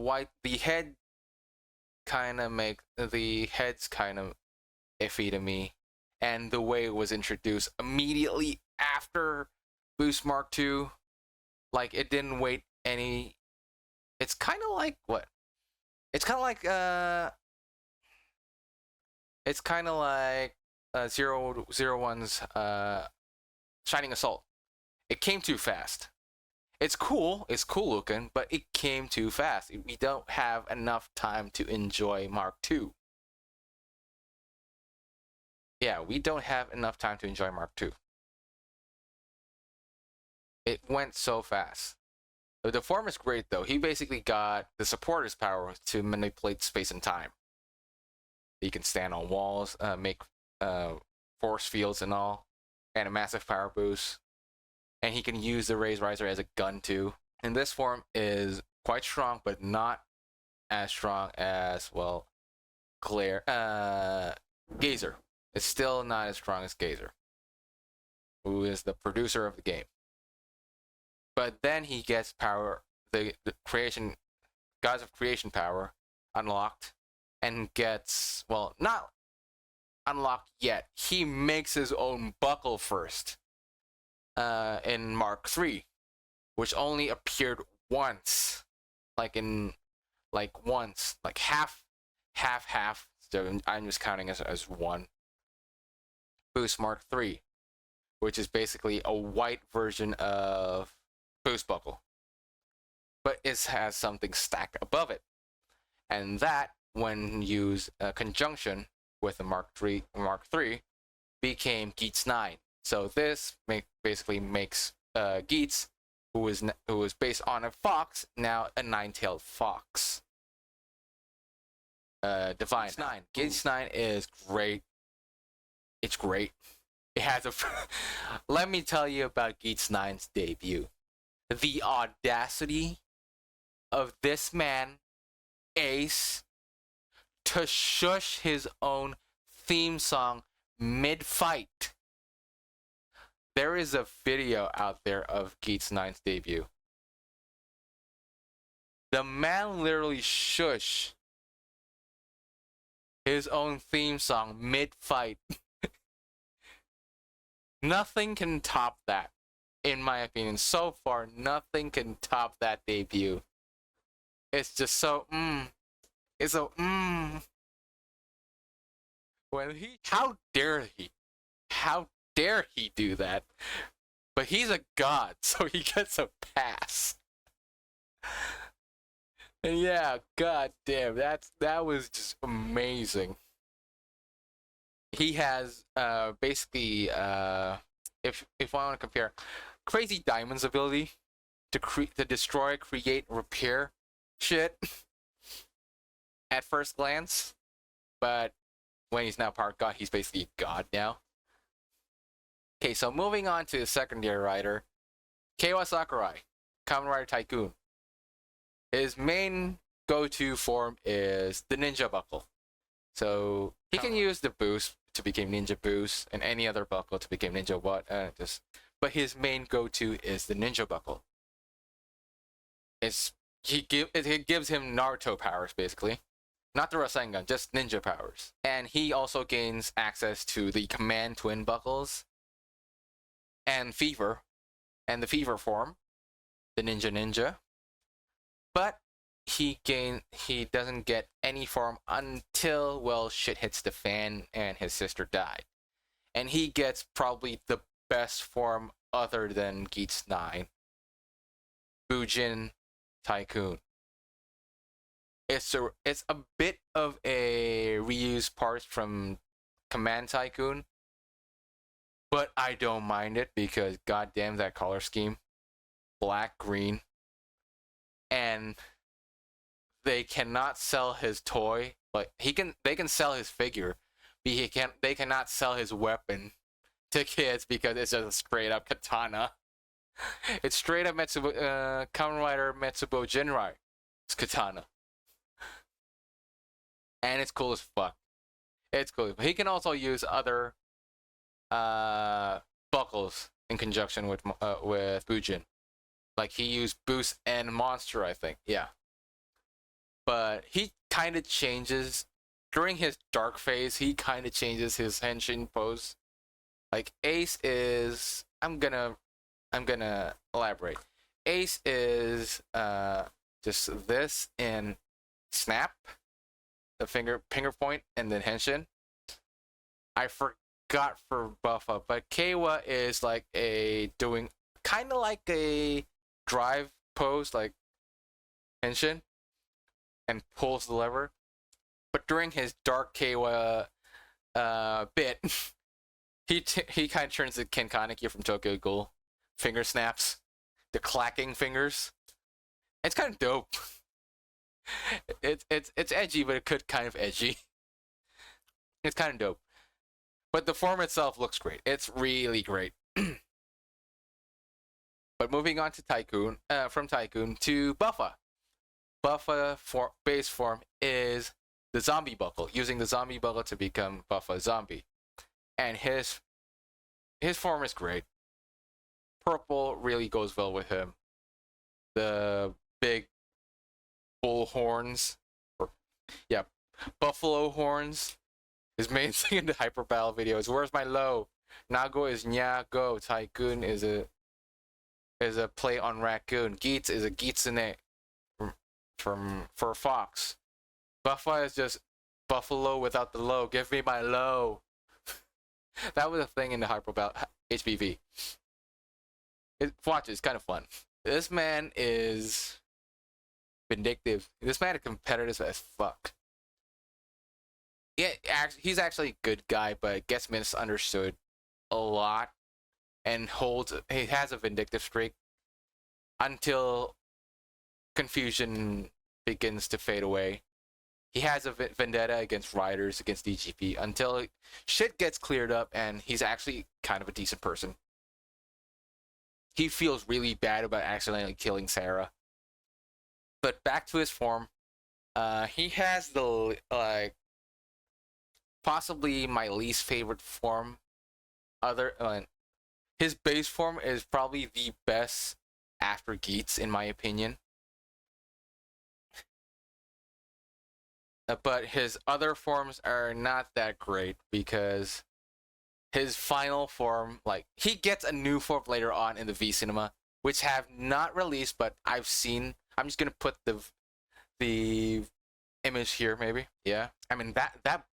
head kind of the head's kind of iffy to me, and the way it was introduced immediately after Boost Mark II, like it didn't wait any. It's kind of like what? It's kind of like 001's Shining Assault. It came too fast. It's cool looking, but it came too fast. We don't have enough time to enjoy Mark II. Yeah, we don't have enough time to enjoy Mark II. It went so fast. The form is great though. He basically got the supporter's power to manipulate space and time. He can stand on walls, make force fields and all, and a massive power boost. And he can use the Raise Riser as a gun too. And this form is quite strong, but not as strong as, well, Gazer. It's still not as strong as Gazer, who is the producer of the game. But then he gets power, the creation, gods of creation power unlocked, and gets, well, not unlocked yet. He makes his own buckle first in Mark III, which only appeared once, like once, like half. So I'm just counting as one. Boost Mark III, which is basically a white version of Boost Buckle, but it has something stacked above it, and that, when used conjunction with the Mark III, became Geats 9. So this basically makes Geats, who was based on a fox, now a nine-tailed fox. Divine Geats 9. Geats 9 is great. It's great. It has a. Let me tell you about Geats 9's debut. The audacity of this man, Ace, to shush his own theme song mid-fight. There is a video out there of Geats 9's debut. The man literally shush his own theme song mid-fight. Nothing can top that, in my opinion. So far, nothing can top that debut. It's just so, It's so, When how dare he do that? But he's a god, so he gets a pass. And yeah, god damn, that was just amazing. He has basically if I want to compare, Crazy Diamond's ability to destroy, create, repair shit at first glance, but when he's now part god, he's basically god now. Okay, so moving on to the secondary rider, Keiwa Sakurai, Kamen Rider Tycoon. His main go-to form is the Ninja Buckle. So he can use the boost to become Ninja Boost, and any other buckle to become Ninja what, but his main go-to is the Ninja Buckle. It gives him Naruto powers, basically. Not the Rasengan, just ninja powers. And he also gains access to the Command Twin Buckles and Fever, and the Fever form, the Ninja. But he doesn't get any form until, well, shit hits the fan and his sister died. And he gets probably the best form other than Geats 9, Bujin Tycoon. It's a bit of a reused parts from Command Tycoon, but I don't mind it because goddamn that color scheme, black, green, and they cannot sell his toy. But they can sell his figure, but they cannot sell his weapon to kids because it's just a straight up katana. It's straight up Kamen Rider Metsubo Jinrai. It's katana. And it's cool as fuck. It's cool. But he can also use other buckles in conjunction with Bujin. Like he used Boost and Monster, I think. Yeah. But he kind of changes during his dark phase. He kind of changes his henshin pose. Like Ace is, I'm gonna elaborate. Ace is just this in Snap, the finger point, and then henshin. I forgot for Buffa, but Keiwa is like doing kind of like a drive pose, like henshin, and pulls the lever. But during his dark Keiwa bit, he kind of turns to Ken Kaneki from Tokyo Ghoul. Finger snaps, the clacking fingers. It's kind of dope. It's edgy, but it could kind of edgy. It's kind of dope. But the form itself looks great. It's really great. But moving on to Tycoon, from Tycoon to Buffa. Buffa base form is the zombie buckle, using the zombie buckle to become Buffa zombie. And his form is great. Purple really goes well with him. The big bull horns, yeah, buffalo horns. His main thing in the hyper battle videos. Where's my low? Nago is nya go. Tycoon is a play on raccoon. Geats is a Geatsune for fox. Buffa is just buffalo without the low. Give me my low. That was a thing in the hyper battle HBV. Watch it, it's kind of fun. This man is vindictive. This man is competitive as fuck. Yeah, he's actually a good guy, but gets misunderstood a lot, and he has a vindictive streak until confusion begins to fade away. He has a vendetta against riders, against DGP, until shit gets cleared up, and he's actually kind of a decent person. He feels really bad about accidentally killing Sarah. But back to his form, he has the possibly my least favorite form. His base form is probably the best after Geats, in my opinion. But his other forms are not that great, because his final form, he gets a new form later on in the V Cinema, which have not released, but I've seen. I'm just gonna put the image here, maybe. Yeah, I mean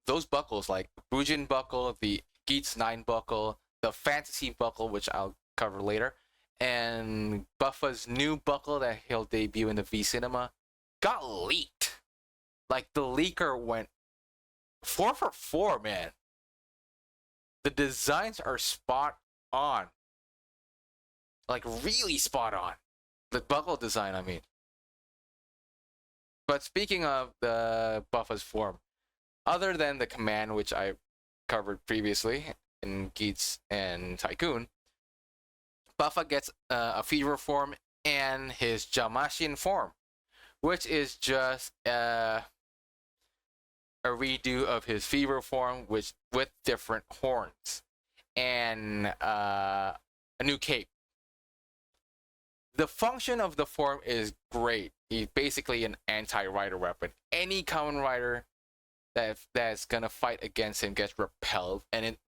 those buckles, like Bujin buckle, the Geats 9 buckle, the Fantasy buckle, which I'll cover later, and Buffa's new buckle that he'll debut in the V Cinema, got leaked. Like, the leaker went 4 for 4, man. The designs are spot on. Like, really spot on. The buckle design, I mean. But speaking of the Buffa's form, other than the command, which I covered previously in Geats and Tycoon, Buffa gets a fever form and his Jamashin form, which is just a redo of his fever form, with different horns and a new cape. The function of the form is great. He's basically an anti-rider weapon. Any Kamen Rider that's gonna fight against him gets repelled, and it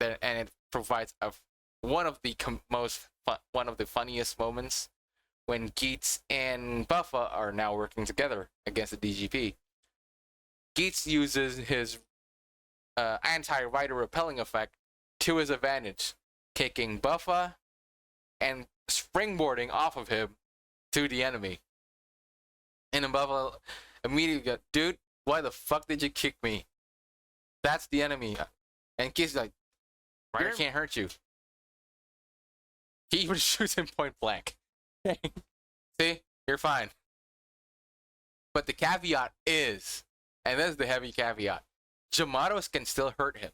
provides one of the funniest moments when Geats and Buffa are now working together against the DGP. Geats uses his anti-rider repelling effect to his advantage, kicking Buffa and springboarding off of him to the enemy. And then Buffa immediately goes, "Dude, why the fuck did you kick me? That's the enemy." And Geats is like, "Rider can't hurt you." He even shoots him point blank. See? You're fine. But the caveat is, and this is the heavy caveat, Jamatos can still hurt him.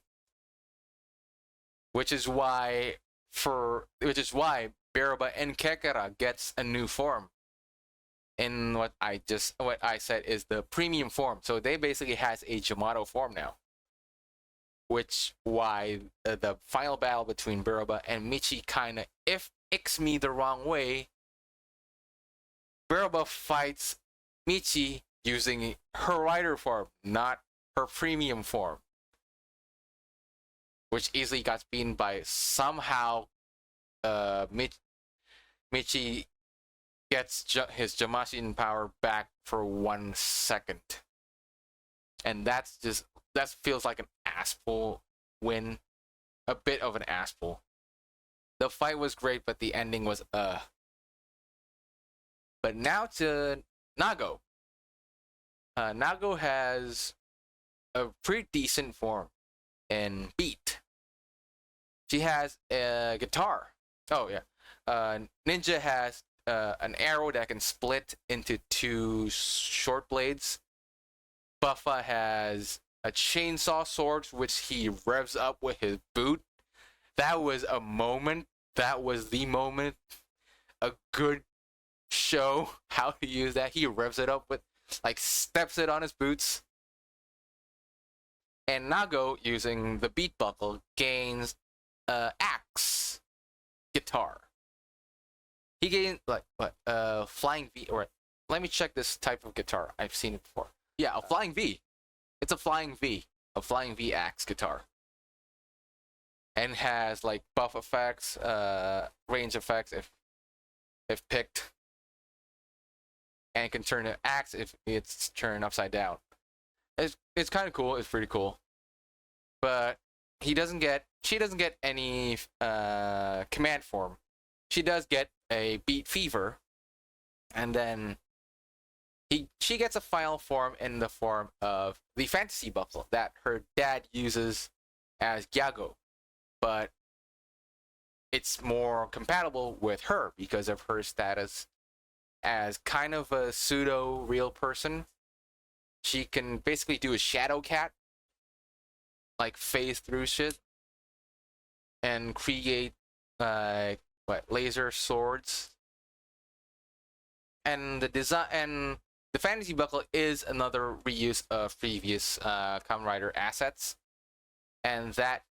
Which is why Beruba and Kekara gets a new form. In what I said is the premium form. So they basically has a Jamato form now. Which why the final battle between Beruba and Michi kinda icks me the wrong way. Beruba fights Michi using her rider form, not her premium form, which easily got beaten by somehow Michi gets his Jamashin power back for 1 second. And that feels like an assful win. A bit of an assful. The fight was great, but the ending was But now to Nago. Nago has a pretty decent form in beat. She has a guitar. Oh yeah. Ninja has an arrow that can split into 2 short blades. Buffa has a chainsaw sword, which he revs up with his boot. That was a moment. That was the moment. A good show how to use that. He revs it up with like steps it on his boots. And Nago, using the beat buckle, gains axe guitar. He gained like what? Flying V. Or let me check this type of guitar. I've seen it before. Yeah, a flying V. It's a flying V. A flying V axe guitar. And has like buff effects, range effects if picked. And can turn an axe if it's turned upside down. It's kind of cool. It's pretty cool. But she doesn't get any command form. She does get a beat fever, and then she gets a final form in the form of the fantasy buckle that her dad uses as Gyago, but it's more compatible with her because of her status as kind of a pseudo real person. She can basically do a shadow cat, like phase through shit, and create laser swords. And the fantasy buckle is another reuse of previous Kamen Rider assets, and that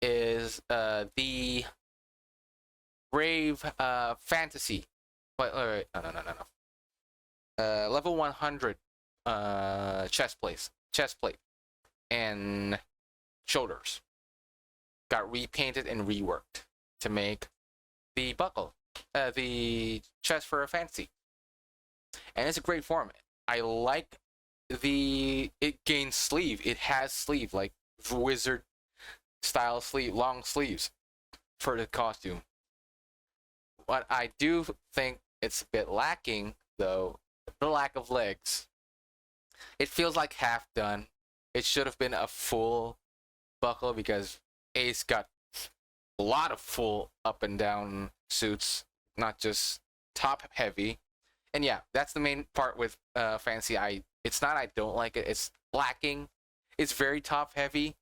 is the Brave Fantasy. Wait, no. Level 100 chest plate, and shoulders got repainted and reworked to make the buckle, the chest for a fantasy, and it's a great form. I like it gains sleeve. It has sleeve, like wizard style sleeve, long sleeves for the costume. What I do think it's a bit lacking, though, the lack of legs. It feels like half done. It should have been a full buckle because Ace got a lot of full up and down suits, not just top heavy. And yeah, that's the main part with Fantasy. It's not I don't like it. It's lacking. It's very top heavy.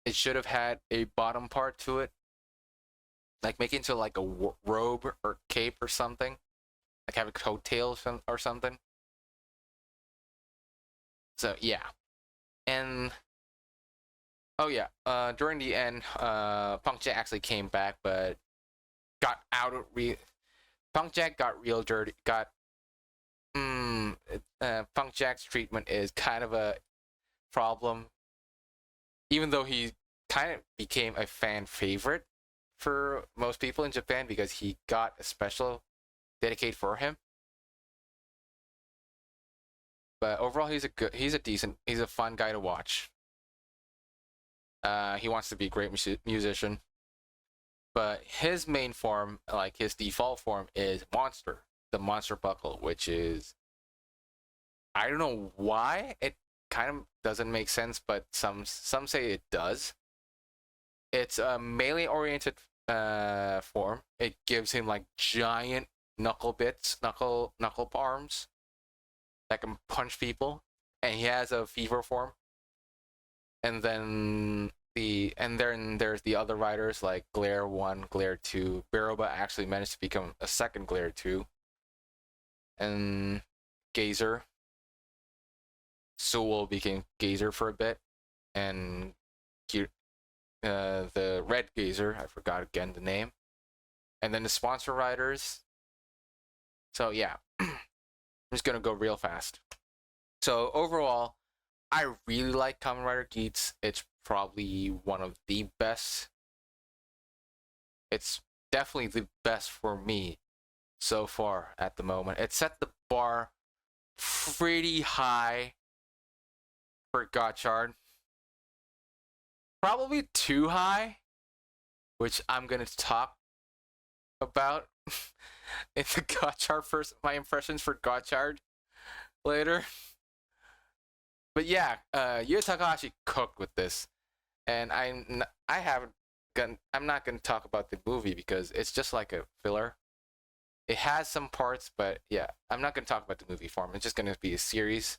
It should have had a bottom part to it, like make it into like a robe or cape or something, like have a coattail or something. So yeah, and oh yeah, during the end, Punk Jack actually came back, but got out of Punk Jack got real dirty. Punk Jack's treatment is kind of a problem, even though he kind of became a fan favorite for most people in Japan because he got a special dedicated for him. But overall, he's a fun guy to watch. He wants to be a great musician, but his main form, like his default form, is Monster, the Monster Buckle, which is, I don't know why it kind of doesn't make sense, but some say it does. It's a melee oriented form. It gives him like giant knuckle arms that can punch people, and he has a fever form. And then there's the other riders like Glare 1, Glare 2. Biroba actually managed to become a second Glare 2. And Gazer. Sewell became Gazer for a bit. And the Red Gazer, I forgot again the name. And then the sponsor riders. So yeah, I'm just gonna go real fast. So overall, I really like Kamen Rider Geats. It's probably one of the best. It's definitely the best for me so far at the moment. It set the bar pretty high for Gotchard. Probably too high, which I'm going to talk about in the Gotchard first, my impressions for Gotchard later. But yeah, Yu Takahashi cooked with this, and I'm not gonna talk about the movie because it's just like a filler. It has some parts, but yeah, I'm not gonna talk about the movie form. It's just gonna be a series,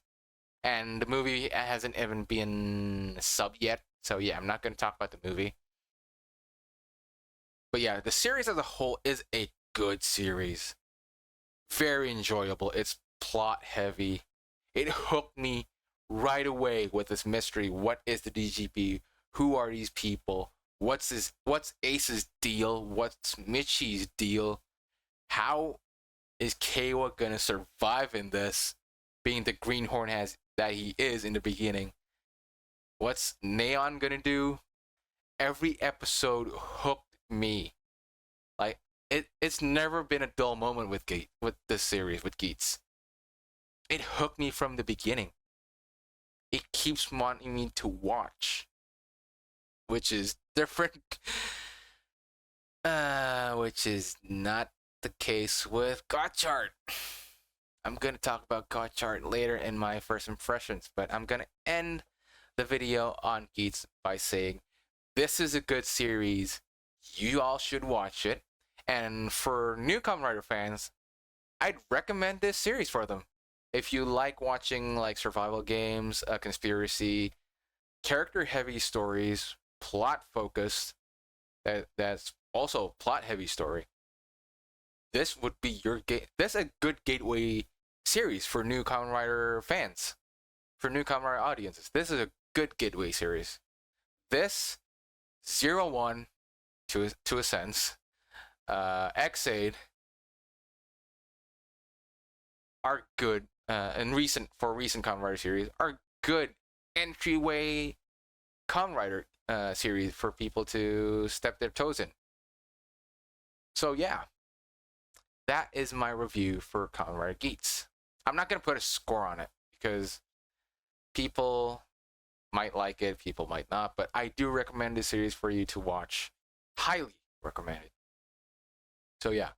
and the movie hasn't even been sub yet. So yeah, I'm not gonna talk about the movie. But yeah, the series as a whole is a good series, very enjoyable. It's plot heavy. It hooked me right away with this mystery. What is the DGP? Who are these people? What's Ace's deal? What's Michi's deal? How is Kawa gonna survive in this, being the greenhorn has that he is in the beginning? What's Neon gonna do? Every episode hooked me. Like it's never been a dull moment with this series with Geats. It hooked me from the beginning. It keeps wanting me to watch, which is different. Which is not the case with Gotchart. I'm gonna talk about Gotchart later in my first impressions, but I'm gonna end the video on Geats by saying this is a good series. You all should watch it. And for new Kamen Rider fans, I'd recommend this series for them. If you like watching like survival games, conspiracy, character-heavy stories, plot-focused, that's also plot-heavy story, this would be your That's a good gateway series for new Kamen Rider fans, for new Kamen Rider audiences. This is a good gateway series. This 01 to a sense, X-Aid are good, and recent Kamen Rider series are good entryway Kamen Rider series for people to step their toes in. So yeah, that is my review for Kamen Rider Geats. I'm not gonna put a score on it because people might like it, people might not, but I do recommend this series for you to watch. Highly recommend it. So yeah,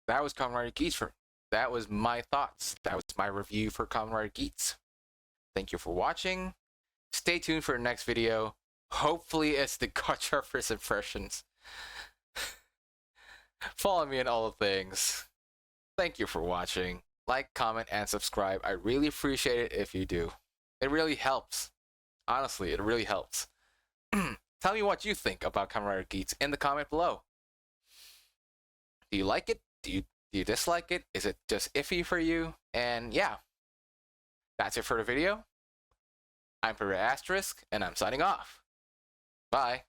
that was Kamen Rider Geats. That was my thoughts. That was my review for Kamen Rider Geats. Thank you for watching. Stay tuned for the next video. Hopefully it's the Gotchart first impressions. Follow me in all the things. Thank you for watching. Like, comment, and subscribe. I really appreciate it if you do. It really helps. Honestly, it really helps. Tell me what you think about Kamen Rider Geats in the comment below. Do you like it? Do you dislike it? Is it just iffy for you? And yeah, that's it for the video. I'm Peter Asterisk, and I'm signing off. Bye.